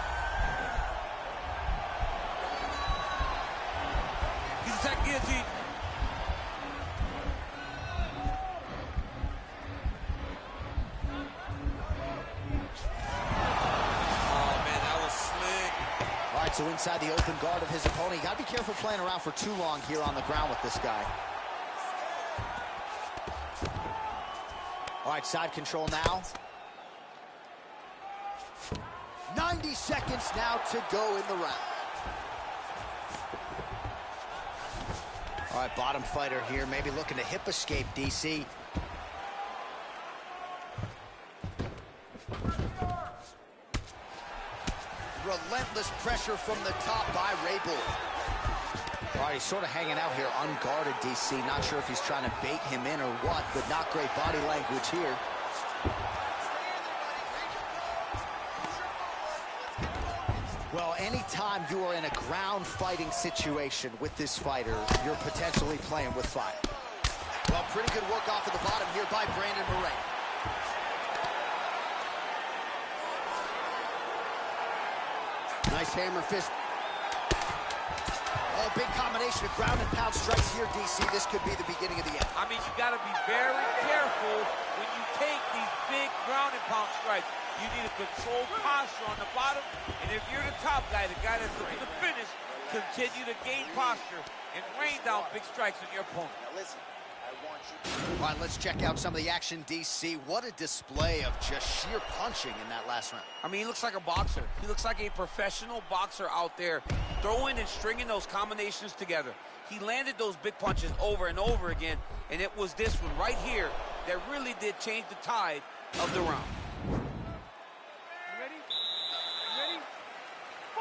He's attacking guillotine. So inside the open guard of his opponent, you got to be careful playing around for too long here on the ground with this guy. All right, side control now. 90 seconds now to go in the round. All right, bottom fighter here, maybe looking to hip escape, DC. Relentless pressure from the top by Ray Bull. All right, he's sort of hanging out here unguarded, DC. Not sure if he's trying to bait him in or what, but not great body language here. Well, anytime you are in a ground fighting situation with this fighter, you're potentially playing with fire. Well, pretty good work off of the bottom here by Brandon Moreno. Nice hammer fist. Oh, big combination of ground and pound strikes here, DC. This could be the beginning of the end. I mean, you got to be very careful when you take these big ground and pound strikes. You need a controlled posture on the bottom, and if you're the top guy, the guy that's looking to finish, continue to gain posture and rain down big strikes on your opponent. Now listen, I want you. All right, let's check out some of the action, DC. What a display of just sheer punching in that last round. I mean, he looks like a boxer. He looks like a professional boxer out there, throwing and stringing those combinations together. He landed those big punches over and over again, and it was this one right here that really did change the tide of the round.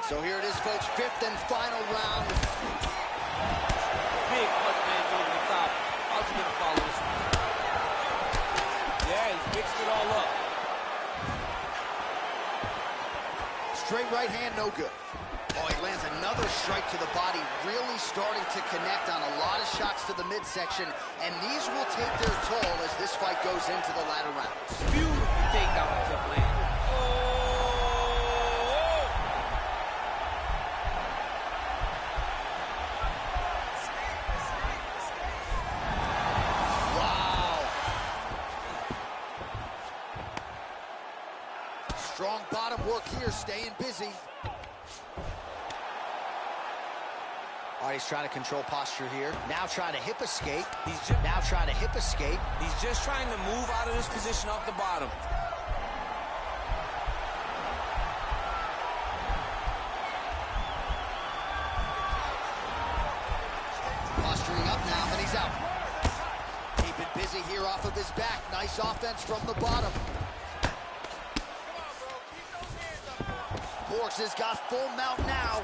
So here it is, folks, fifth and final round. Big punch lands over the top. How's he gonna follow this one? Yeah, he's mixed it all up. Straight right hand, no good. Oh, he lands another strike to the body, really starting to connect on a lot of shots to the midsection, and these will take their toll as this fight goes into the latter rounds. Beautiful takedown to land. Strong bottom work here, staying busy. All right, he's trying to control posture here. Now trying to hip escape. He's just trying to move out of this position off the bottom. Posturing up now, and he's out. Keeping busy here off of his back. Nice offense from the bottom. Borgs has got full mount now.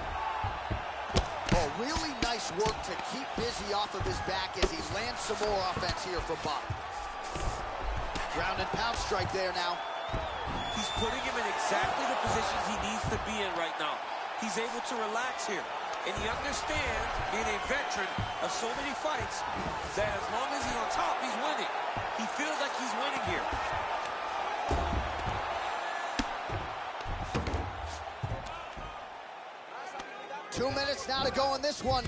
Oh, really nice work to keep busy off of his back as he lands some more offense here from bottom. Ground and pound strike there now. He's putting him in exactly the positions he needs to be in right now. He's able to relax here. And he understands, being a veteran of so many fights, that as long as he's on top, he's winning. He feels like he's winning here. 2 minutes now to go in this one.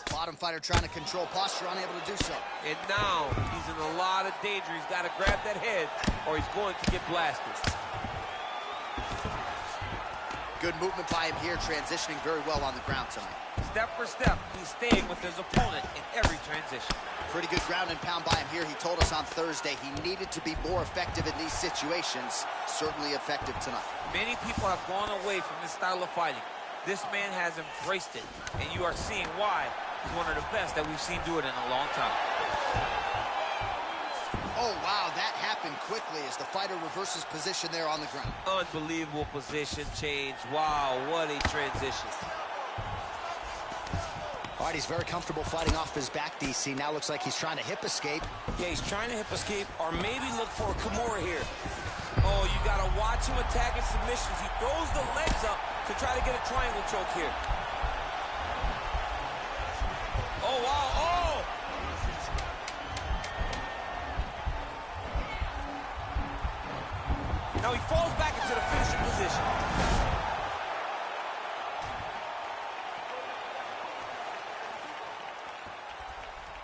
Bottom fighter trying to control posture, unable to do so. And now he's in a lot of danger. He's got to grab that head or he's going to get blasted. Good movement by him here, transitioning very well on the ground tonight. step for step, he's staying with his opponent in every transition. Pretty good ground and pound by him here. He told us on Thursday he needed to be more effective in these situations. Certainly effective tonight. Many people have gone away from this style of fighting. This man has embraced it, and you are seeing why he's one of the best that we've seen do it in a long time. Oh, wow, that happened quickly as the fighter reverses position there on the ground. Unbelievable position change. Wow, what a transition. All right, he's very comfortable fighting off his back, DC. Now looks like he's trying to hip escape. Yeah, he's trying to hip escape or maybe look for a Kimura here. Oh, you got to watch him attacking submissions. He throws the legs up to try to get a triangle choke here. Oh, wow. Oh! Now he falls back into the finishing position.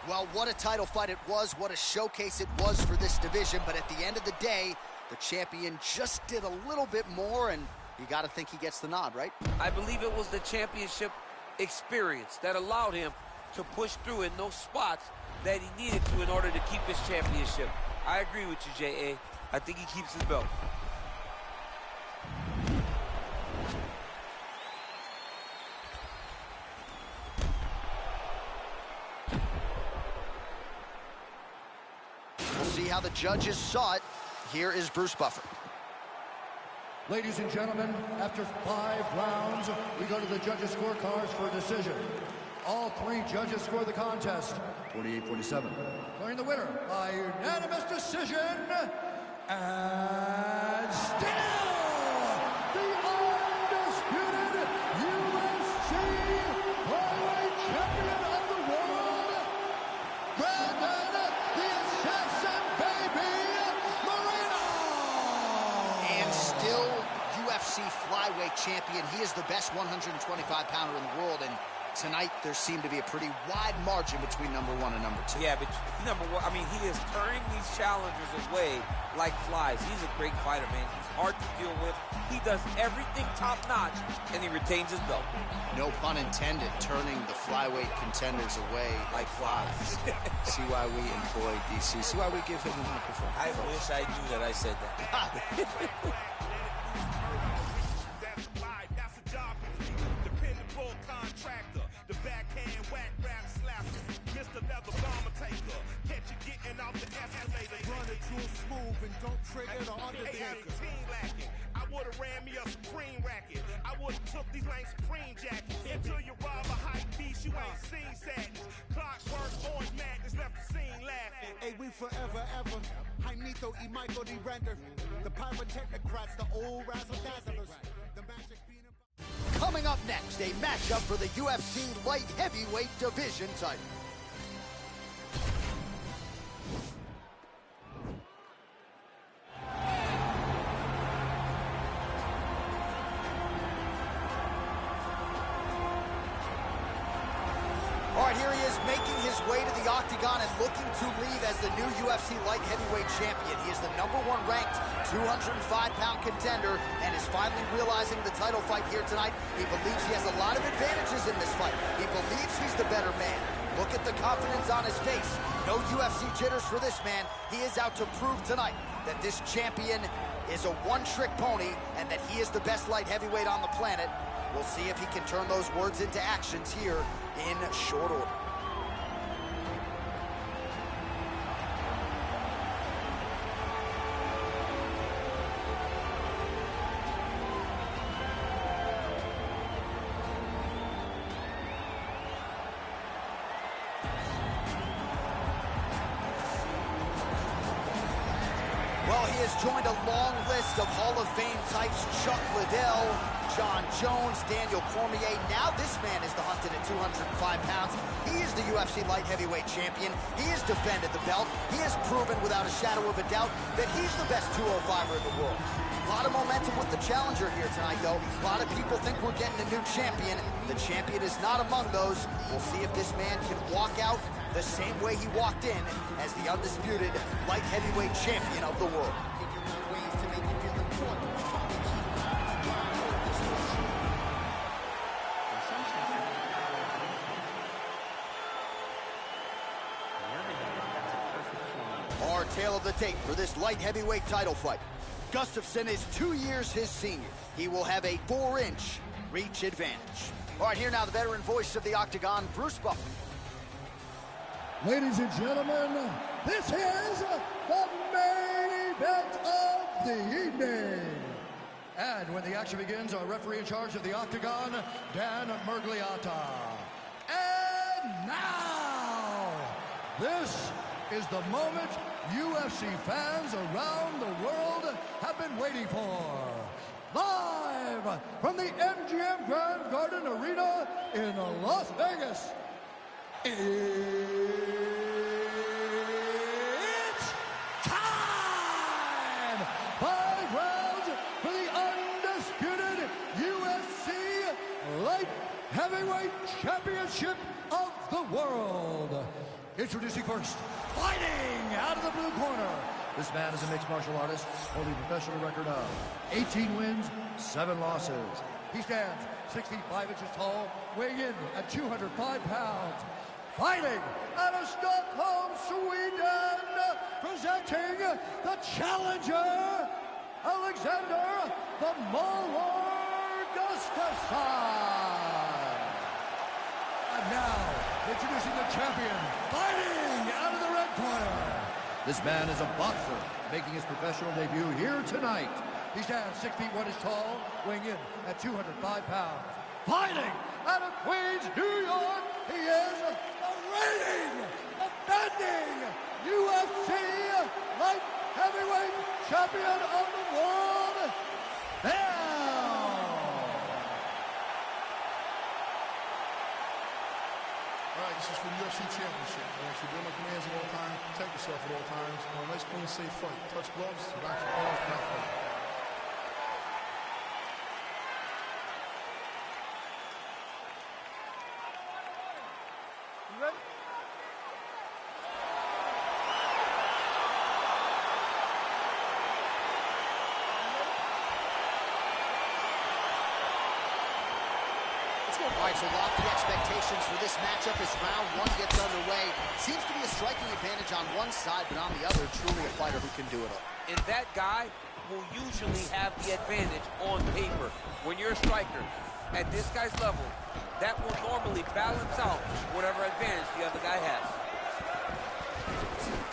Well, what a title fight it was. What a showcase it was for this division. But at the end of the day, the champion just did a little bit more, and you got to think he gets the nod, right? I believe it was the championship experience that allowed him to push through in those spots that he needed to in order to keep his championship. I agree with you, J.A. I think he keeps his belt. We'll see how the judges saw it. Here is Bruce Buffer. Ladies and gentlemen, after 5 rounds, we go to the judges' scorecards for a decision. All 3 judges score the contest, 48-47. Declaring the winner by unanimous decision, and still the undisputed UFC flyweight champion of the world, Brandon the Assassin Baby Moreno! And still UFC flyweight champion. He is the best 125-pounder in the world, and tonight there seemed to be a pretty wide margin between number 1 and number 2. Yeah, but number 1, I mean, he is turning these challengers away like flies. He's a great fighter, man. He's hard to deal with. He does everything top-notch, and he retains his belt. No pun intended, turning the flyweight contenders away like flies. See why we employ DC. See why we give him the microphone. I wish I knew that I said that. Contractor, the backhand whack rap slapper, Mr. Leather Bomber Taker, catch you getting off the escalator. Run it real smooth and don't trigger the Undertaker. Lacking. I would've ran me a Supreme racket. I would've took these lame Supreme jackets. Until you rob a hype beast, you ain't seen sadness. Clockwork, orange madness, left the scene laughing. Hey, we forever, ever. Jaimito y Michael D. Render. The pyrotechnocrats, the old razzle-dazzlers. The magic being Coming up next, a matchup for the UFC light heavyweight division title. All right, here he is making his way to the octagon and looking to leave as the new UFC light heavyweight champion. He is the #1 ranked 205-pound contender and is finally realizing the title fight here tonight. He believes he has a lot of advantages in this fight. He believes he's the better man. Look at the confidence on his face. No UFC jitters for this man. He is out to prove tonight that this champion is a one-trick pony and that he is the best light heavyweight on the planet. We'll see if he can turn those words into actions here in short order. Well, he has joined a long list of Hall of Fame types: Chuck Liddell, John Jones, Daniel Cormier. Now this man is the hunted at 205 pounds. He is the UFC light heavyweight champion. He has defended the belt. He has proven without a shadow of a doubt that he's the best 205er in the world. A lot of momentum with the challenger here tonight, though. A lot of people think we're getting a new champion. The champion is not among those. We'll see if this man can walk out the same way he walked in as the undisputed light heavyweight champion of the world. tale of the tape for this light heavyweight title fight. Gustafsson is 2 years his senior. He will have a 4-inch reach advantage. All right, here now the veteran voice of the Octagon, Bruce Buffer. Ladies and gentlemen, this is the main event of the evening. And when the action begins, our referee in charge of the Octagon, Dan Murgliata. And now, this is the moment UFC fans around the world have been waiting for. Live from the MGM Grand Garden Arena in Las Vegas. It's time! 5 rounds for the undisputed UFC Light Heavyweight Championship of the world. Introducing first, fighting out of the blue corner. This man is a mixed martial artist, holding a professional record of 18 wins, 7 losses. He stands 6 feet 5 inches tall, weighing in at 205 pounds. Fighting out of Stockholm, Sweden, presenting the challenger, Alexander the Mauler Gustafsson. And now, introducing the champion, fighting out of the red corner. This man is a boxer, making his professional debut here tonight. He stands 6 feet 1 inches tall, weighing in at 205 pounds. Fighting out of Queens, New York, he is the reigning, defending UFC Light Heavyweight Champion of the world, now. All right, this is for the UFC Championship. I want you to obey my commands at all times, protect yourself at all times. On a nice, clean, safe fight. Touch gloves, back your corners, come out fight. You ready? All right, so lofty expectations for this matchup as round 1 gets underway. Seems to be a striking advantage on one side, but on the other, truly a fighter who can do it all. And that guy will usually have the advantage on paper. When you're a striker, at this guy's level, that will normally balance out whatever advantage the other guy has.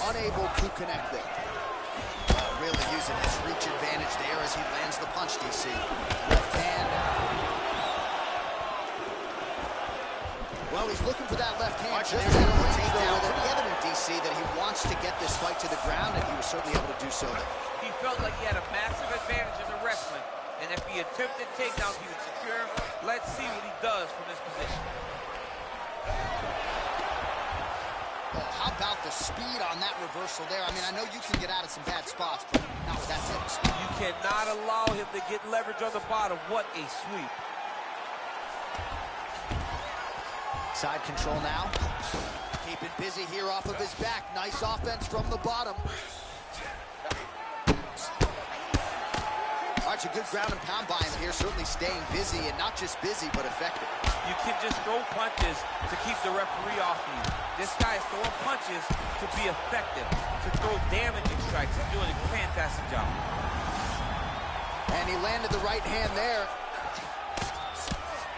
Unable to connect there. Really using his reach advantage there as he lands the punch, DC. Left hand. Well, he's looking for that left hand. Just able to take down. Pretty evident, DC, that he wants to get this fight to the ground, and he was certainly able to do so there. He felt like he had a massive advantage in the wrestling, and if he attempted takedowns, he would secure him. Let's see what he does from this position. Oh, how about the speed on that reversal there? I mean, I know you can get out of some bad spots, but not with that type of speed. You cannot allow him to get leverage on the bottom. What a sweep. Side control now. Keeping busy here off of his back. Nice offense from the bottom. All right, a good ground and pound by him here. Certainly staying busy, and not just busy, but effective. You can just throw punches to keep the referee off you. This guy is throwing punches to be effective, to throw damaging strikes. He's doing a fantastic job. And he landed the right hand there.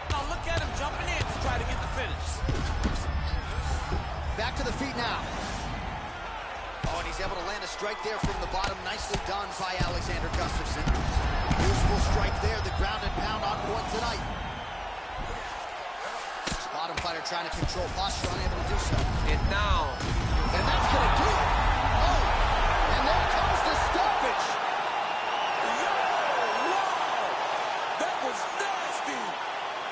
Now look at him jumping in to try to get the finish. Back to the feet now. Oh, and he's able to land a strike there from the bottom. Nicely done by Alexander Gustafsson. Useful strike there. The ground and pound on point tonight. Bottom fighter trying to control posture, unable to do so. And now. And that's going to do it. Oh, and there comes the stoppage. That was nasty.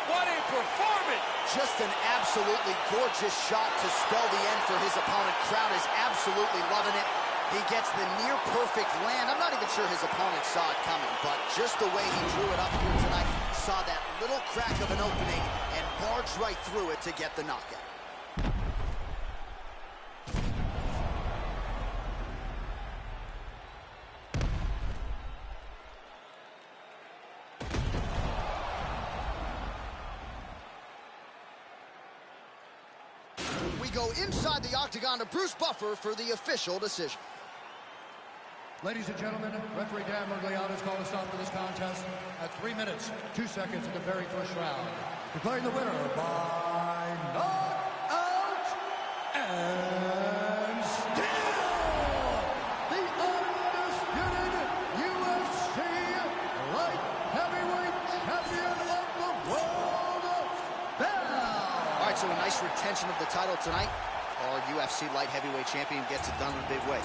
What a performance. Just an absolutely gorgeous shot to spell the end for his opponent. Crowd is absolutely loving it. He gets the near-perfect land. I'm not even sure his opponent saw it coming, but just the way he drew it up here tonight, saw that little crack of an opening and barged right through it to get the knockout. We go inside the octagon to Bruce Buffer for the official decision. Ladies and gentlemen, referee Dan Mergliano has called a stop to this contest at 3 minutes, 2 seconds in the very first round. Declaring the winner by knockout and still the undisputed UFC light heavyweight champion of the world, Bell. All right, so a nice retention of the title tonight. Our UFC light heavyweight champion gets it done in a big way.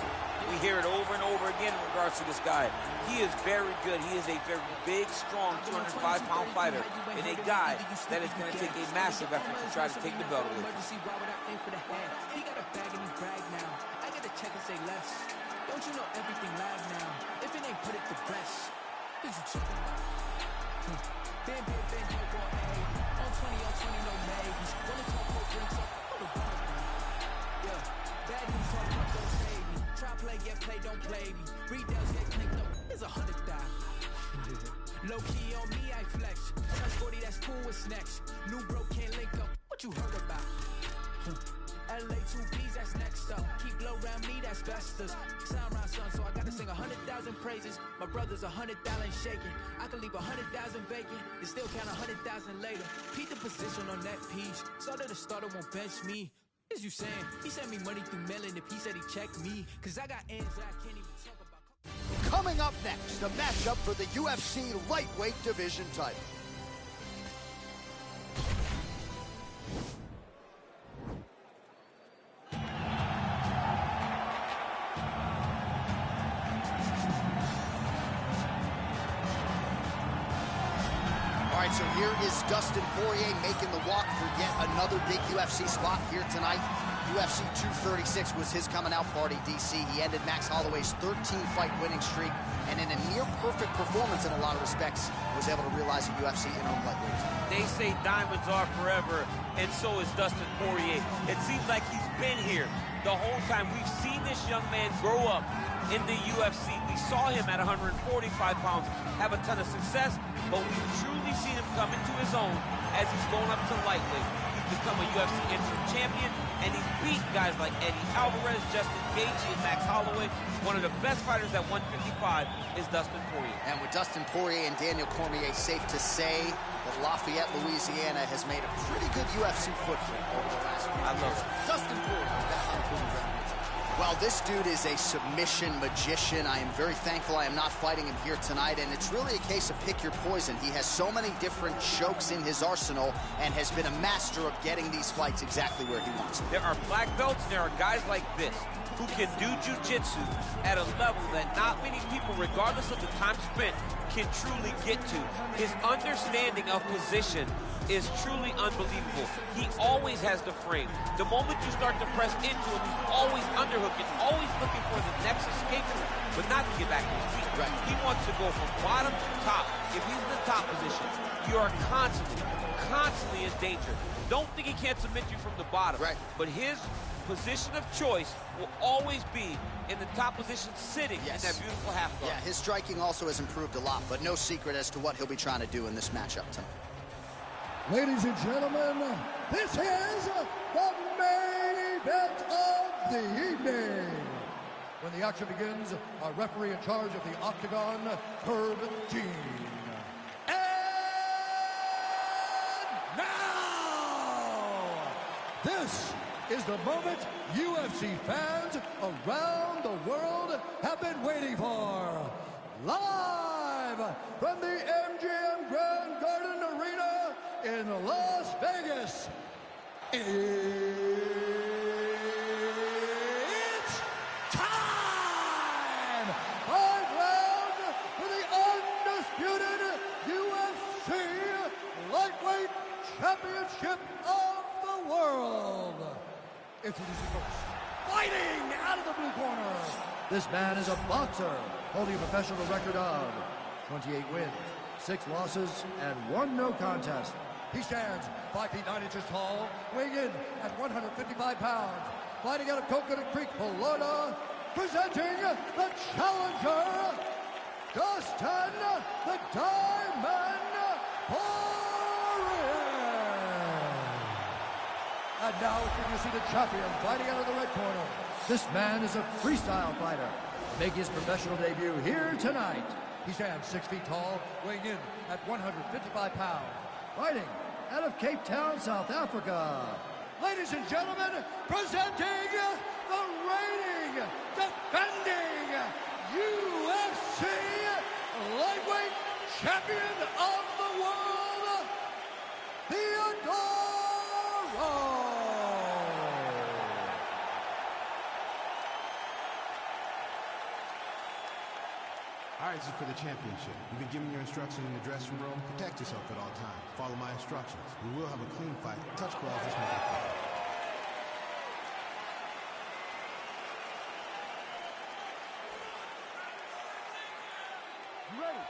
We hear it over and over again in regards to this guy. He is very good. He is a very big, strong 205-pound fighter and a guy that is going to take a massive effort to try to take the belt away. He got a bag in his bag now. I got to check and say less. Don't you know everything lag now? If it ain't put it to rest, what you talking about? Been, help on A. On 20, no maybes. Wanna talk more drinks up? Hold the bar. Yeah, bad news talk about don't save me. Try play, get play, don't play me. Retails get clinked up, it's 100,000. Low key on me, I flex. Touch 40, that's cool, what's next? New bro can't link up, what you heard about? LA 2Bs, that's next up. Keep low around me, that's besters. Sound round son, so I gotta sing 100,000 praises. My brother's 100,000 shaking. I can leave 100,000 vacant and still count 100,000 later. Peep the position on that piece. Starter the starter won't bench me. What is you saying? He sent me money through mailing if he said he checked me. Cause I got ends that I can't even talk about. Coming up next, a matchup for the UFC lightweight division title. All right, so here is Dustin Poirier making the walk for yet another big UFC spot here tonight. UFC 236 was his coming out party, DC. He ended Max Holloway's 13-fight winning streak, and in a near-perfect performance in a lot of respects, was able to realize a UFC interim lightweight. They say diamonds are forever, and so is Dustin Poirier. It seems like he's been here the whole time. We've seen this young man grow up in the UFC. We saw him at 145 pounds have a ton of success, but we've truly seen him come into his own as he's going up to lightweight. He's become a UFC interim champion, and he's beat guys like Eddie Alvarez, Justin Gaethje, and Max Holloway. One of the best fighters at 155 is Dustin Poirier. And with Dustin Poirier and Daniel Cormier, safe to say that Lafayette, Louisiana has made a pretty good UFC footprint over the last few years. I love it. Dustin Poirier. Well, this dude is a submission magician. I am very thankful I am not fighting him here tonight, and it's really a case of pick your poison. He has so many different chokes in his arsenal and has been a master of getting these fights exactly where he wants them. There are black belts, and there are guys like this who can do jiu-jitsu at a level that not many people, regardless of the time spent, can truly get to. His understanding of position is truly unbelievable. He always has the frame. The moment you start to press into him, he's always underhooking, always looking for the next escape route, but not to get back to his feet. Right. He wants to go from bottom to top. If he's in the top position, you are constantly in danger. Don't think he can't submit you from the bottom. Right. But his position of choice will always be in the top position, sitting in that beautiful half guard. Yeah, his striking also has improved a lot, but no secret as to what he'll be trying to do in this matchup tonight. Ladies and gentlemen, this is the main event of the evening. When the action begins, our referee in charge of the Octagon, Herb Dean. And now, this is the moment UFC fans around the world have been waiting for. Live from the MGM Grand Garden Arena in Las Vegas, it's time! 5 rounds for the undisputed UFC Lightweight Championship of the world. Introducing first, fighting out of the blue corner. This man is a boxer, holding a professional record of 28 wins, 6 losses, and 1 no contest. He stands 5 feet 9 inches tall, weighing in at 155 pounds. Fighting out of Coconut Creek, Florida, presenting the challenger, Dustin the Diamond Poirier. And now introducing the champion fighting out of the red corner. This man is a freestyle fighter. Making his professional debut here tonight. He stands 6 feet tall, weighing in at 155 pounds. Fighting out of Cape Town, South Africa. Ladies and gentlemen, presenting the reigning, defending UFC lightweight champion of the world, Theodore. All right, this is for the championship. You've been given your instructions in the dressing room. Protect yourself at all times. Follow my instructions. We will have a clean fight. Touch gloves. Let's make it fun. Ready.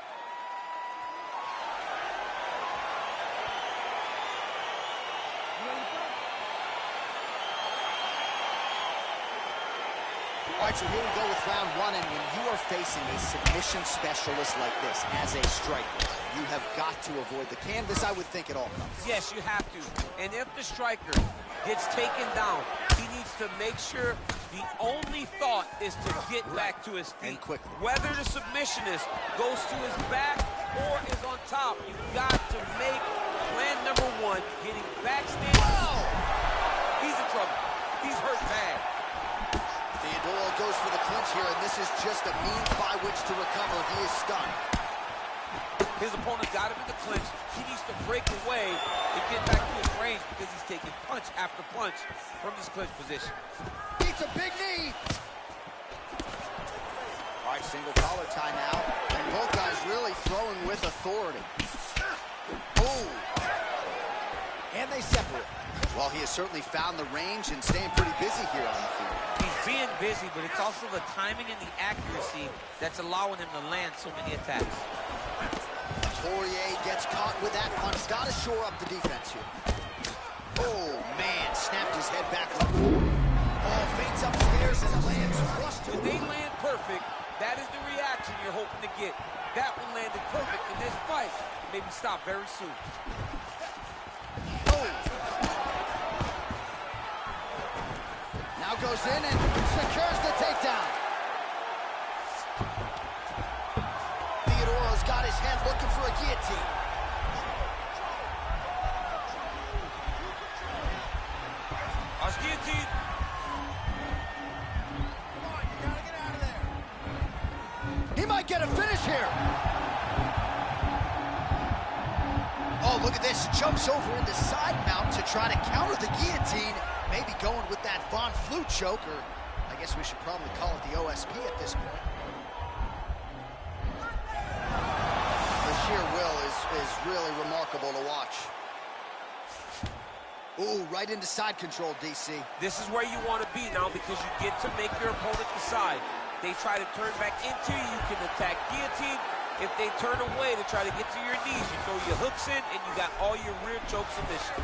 All right, so here we go with round one, and when you are facing a submission specialist like this as a striker, you have got to avoid the canvas, I would think, at all costs. Yes, you have to. And if the striker gets taken down, he needs to make sure the only thought is to get back to his feet. And quickly. Whether the submissionist goes to his back or is on top, you've got to make plan number one, getting backstage. Whoa! He's in trouble. He's hurt bad. Theodore goes for the clinch here, and this is just a means by which to recover. He is stunned. His opponent got him in the clinch. He needs to break away and get back to his range because he's taking punch after punch from this clinch position. Beats a big knee. All right, single collar tie now. And both guys really throwing with authority. Ooh. And they separate. Well, he has certainly found the range and staying pretty busy here on the field. He's being busy, but it's also the timing and the accuracy that's allowing him to land so many attacks. Poirier gets caught with that punch. Got to shore up the defense here. Oh, man, snapped his head back. Oh, feints upstairs and lands flush to If they land perfect, that is the reaction you're hoping to get. That one landed perfect in this fight. Maybe stop very soon. Oh. Now goes in and secures the takedown. Theodore's got his head looking for a guillotine. Our guillotine. Come on, you gotta get out of there. He might get a finish here. Oh, look at this. Jumps over into side mount to try to counter the guillotine. Maybe going with that Von Flue choke, or I guess we should probably call it the OSP at this point. The sheer will is really remarkable to watch. Ooh, right into side control, DC. This is where you want to be now because you get to make your opponent decide. They try to turn back into you, you can attack guillotine. If they turn away to try to get to your knees, you throw your hooks in and you got all your rear choke submission.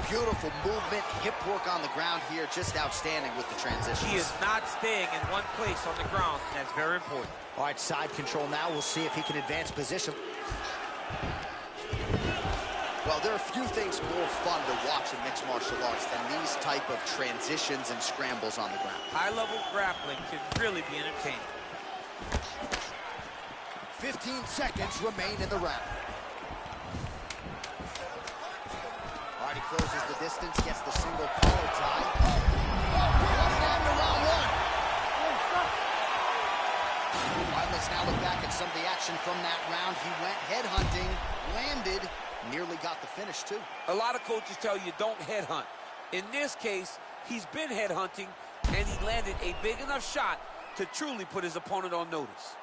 Beautiful movement, hip work on the ground here, just outstanding with the transitions. He is not staying in one place on the ground, and that's very important. All right, side control now. We'll see if he can advance position. Well, there are few things more fun to watch in mixed martial arts than these type of transitions and scrambles on the ground. High-level grappling can really be entertaining. 15 seconds remain in the round. All right, he closes the distance, gets the single collar tie. Down to round one. All right, let's now look back at some of the action from that round. He went headhunting, landed, nearly got the finish too. A lot of coaches tell you don't headhunt. In this case, he's been headhunting, and he landed a big enough shot to truly put his opponent on notice.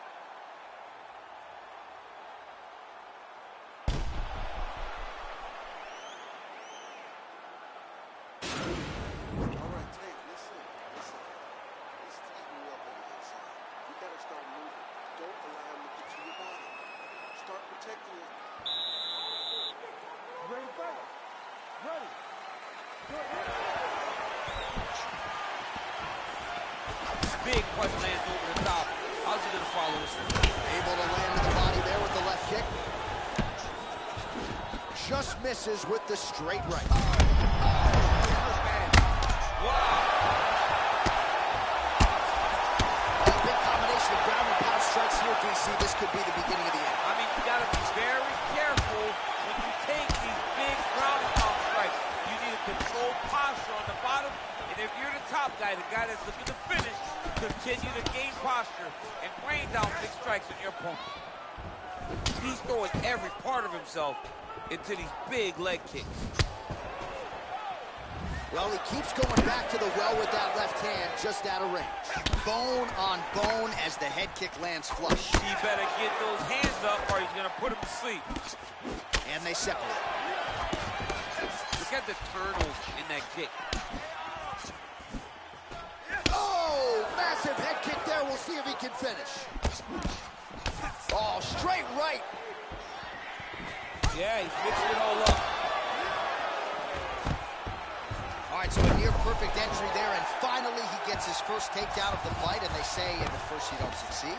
Big punch lands over the top. How's he gonna follow this? Able to land in the body there with the left kick. just misses with the straight right. Wow. A big combination of ground and pound strikes here, DC. This could be the beginning of the end. I mean, you got to be very careful when you take these big ground and pound strikes. You need a controlled posture on the bottom. And if you're the top guy, the guy that's looking to finish, continue to gain posture and rain down big strikes on your opponent. He's throwing every part of himself into these big leg kicks. Well, he keeps going back to the well with that left hand, just out of range. Bone on bone as the head kick lands flush. He better get those hands up or he's gonna put him to sleep. And they separate. Look at the turtles in that kick. Oh, massive head kick there. We'll see if he can finish. Oh, straight right. Yeah, he's mixing it all up. All right, so a near perfect entry there, and finally he gets his first takedown of the fight, and they say if at first you don't succeed,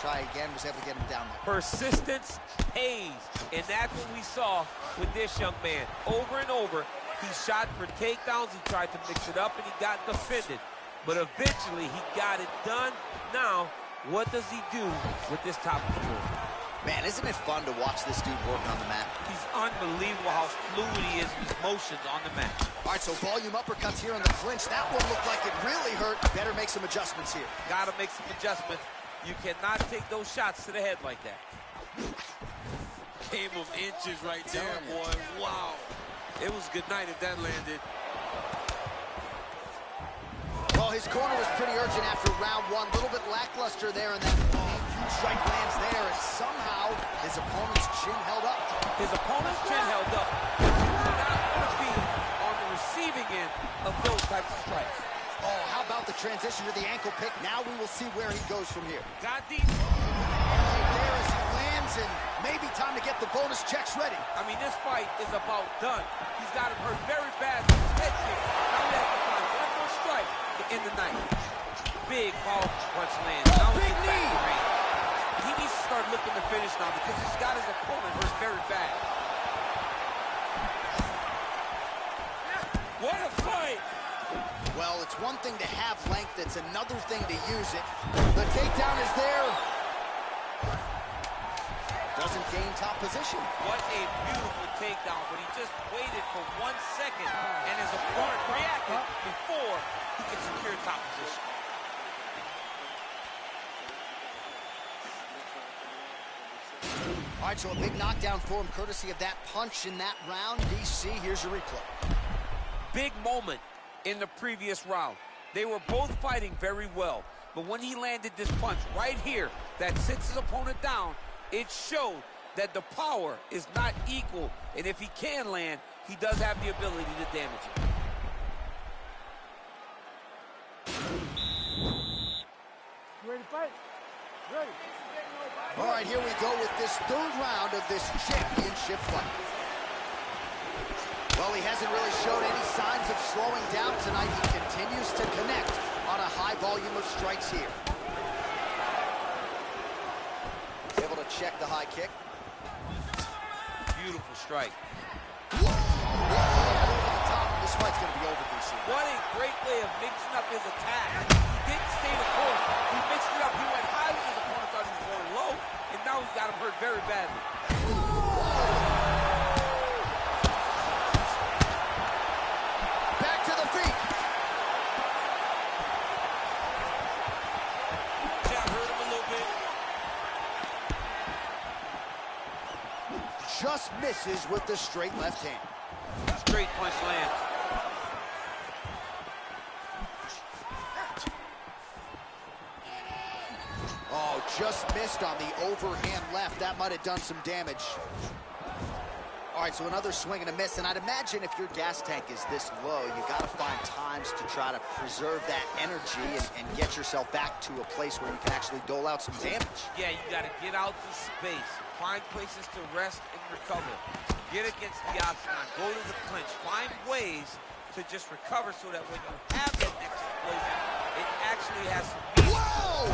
try again, was able to get him down there. Persistence pays, and that's what we saw with this young man. Over and over, he shot for takedowns, he tried to mix it up, and he got defended. But eventually, he got it done. Now, what does he do with this top control? Man, isn't it fun to watch this dude work on the mat? He's unbelievable how fluid he is in his motions on the mat. All right, so volume uppercuts here in the clinch. That one looked like it really hurt. Better make some adjustments here. Gotta make some adjustments. You cannot take those shots to the head like that. Game of inches right there, boy. Wow. It was good night if that landed. Well, his corner was pretty urgent after round one. A little bit lackluster there, and that huge strike lands there, and somehow his opponent's chin held up. His opponent's chin held up. He's not going to be on the receiving end of those types of strikes. Oh, how about the transition to the ankle pick? Now we will see where he goes from here. Got these. Right there as he lands, and maybe time to get the bonus checks ready. I mean, this fight is about done. He's got him hurt very bad with his head kick. Now we have to find one more strike to end the night. Big powerful punch lands. Oh, now big knee. He needs to start looking to finish now because he's got his opponent hurt very bad. What a fight! Well, it's one thing to have length, it's another thing to use it. The takedown is there. Doesn't gain top position. What a beautiful takedown, but he just waited for 1 second, and his opponent reacted before he could secure top position. All right, so a big knockdown for him, courtesy of that punch in that round. DC, here's your replay. Big moment in the previous round. They were both fighting very well, but when he landed this punch right here that sits his opponent down, it showed that the power is not equal, and if he can land, he does have the ability to damage it. You ready to fight? Ready. All right, here we go with this third round of this championship fight. Well, he hasn't really showed any signs of slowing down tonight. He continues to connect on a high volume of strikes here. Able to check the high kick. Beautiful strike. Whoa! Over the top. This fight's going to be over, DC. What a great way of mixing up his attack. He didn't stay the course. He mixed it up. He went high when his opponent thought he was going low, and now he's got him hurt very badly. Back to the feet. Jab hurt him a little bit. Just misses with the straight left hand. Straight punch lands. Oh, just missed on the overhand left. That might have done some damage. All right, so another swing and a miss, and I'd imagine if your gas tank is this low, you got to find times to try to preserve that energy and get yourself back to a place where you can actually dole out some damage. Yeah, you got to get out to space, find places to rest and recover. Get against the octagon, go to the clinch, find ways to just recover so that when you have that next plays out. It actually has some meaning. Whoa!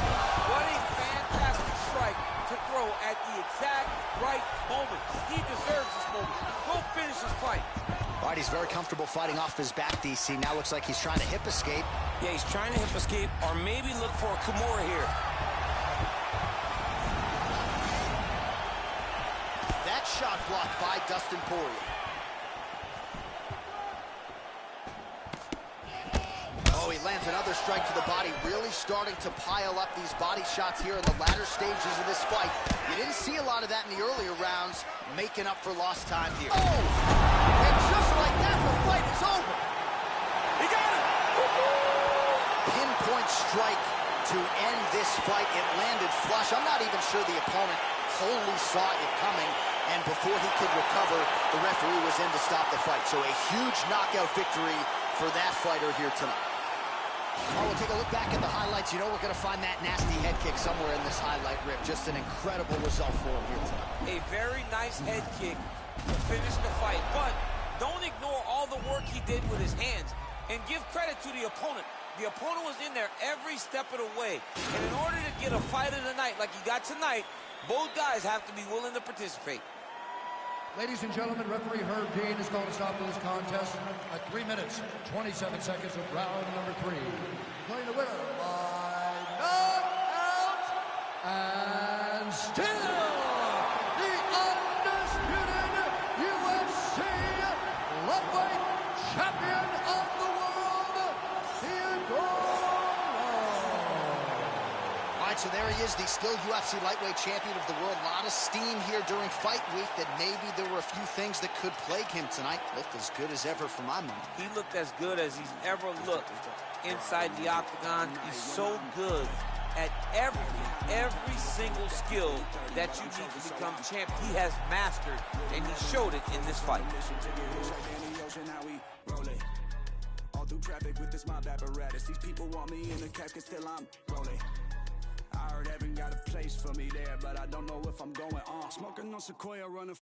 What a fantastic strike to throw at the exact right moment. He deserves this moment. Go finish his fight. All right, he's very comfortable fighting off his back, DC. Now looks like he's trying to hip escape. Yeah, he's trying to hip escape or maybe look for a Kimura here. That shot blocked by Dustin Poirier. Oh, he lands another strike to the body, really starting to pile up these body shots here in the latter stages of this fight. You didn't see a lot of that in the earlier rounds, making up for lost time here. Oh! And just like that, the fight is over. He got it! Pinpoint strike to end this fight. It landed flush. I'm not even sure the opponent wholly saw it coming, and before he could recover, the referee was in to stop the fight. So a huge knockout victory for that fighter here tonight. Oh, we'll take a look back at the highlights. You know we're going to find that nasty head kick somewhere in this highlight rip. Just an incredible result for him here tonight. A very nice head kick to finish the fight, but don't ignore all the work he did with his hands, and give credit to the opponent. The opponent was in there every step of the way, and in order to get a fight of the night like he got tonight, both guys have to be willing to participate. Ladies and gentlemen, referee Herb Dean is going to stop this contest at 3 minutes, 27 seconds of round number 3. Declaring the winner by knockout, and still the undisputed UFC lightweight champion of the world, Theodore. All right, so there he is, the still UFC lightweight champion of the world. A lot of steam here during fight week that maybe there were a few things that could plague him tonight. Looked as good as ever for my money. He looked as good as he's ever looked inside the octagon. He's so good at everything, every single skill that you need to become champ. He has mastered, and he showed it in this fight. All through traffic with this mob apparatus. These people want me in the casket, still I'm rolling. I heard heaven got a place for me there, but I don't know if I'm going on. Smoking on Sequoia, running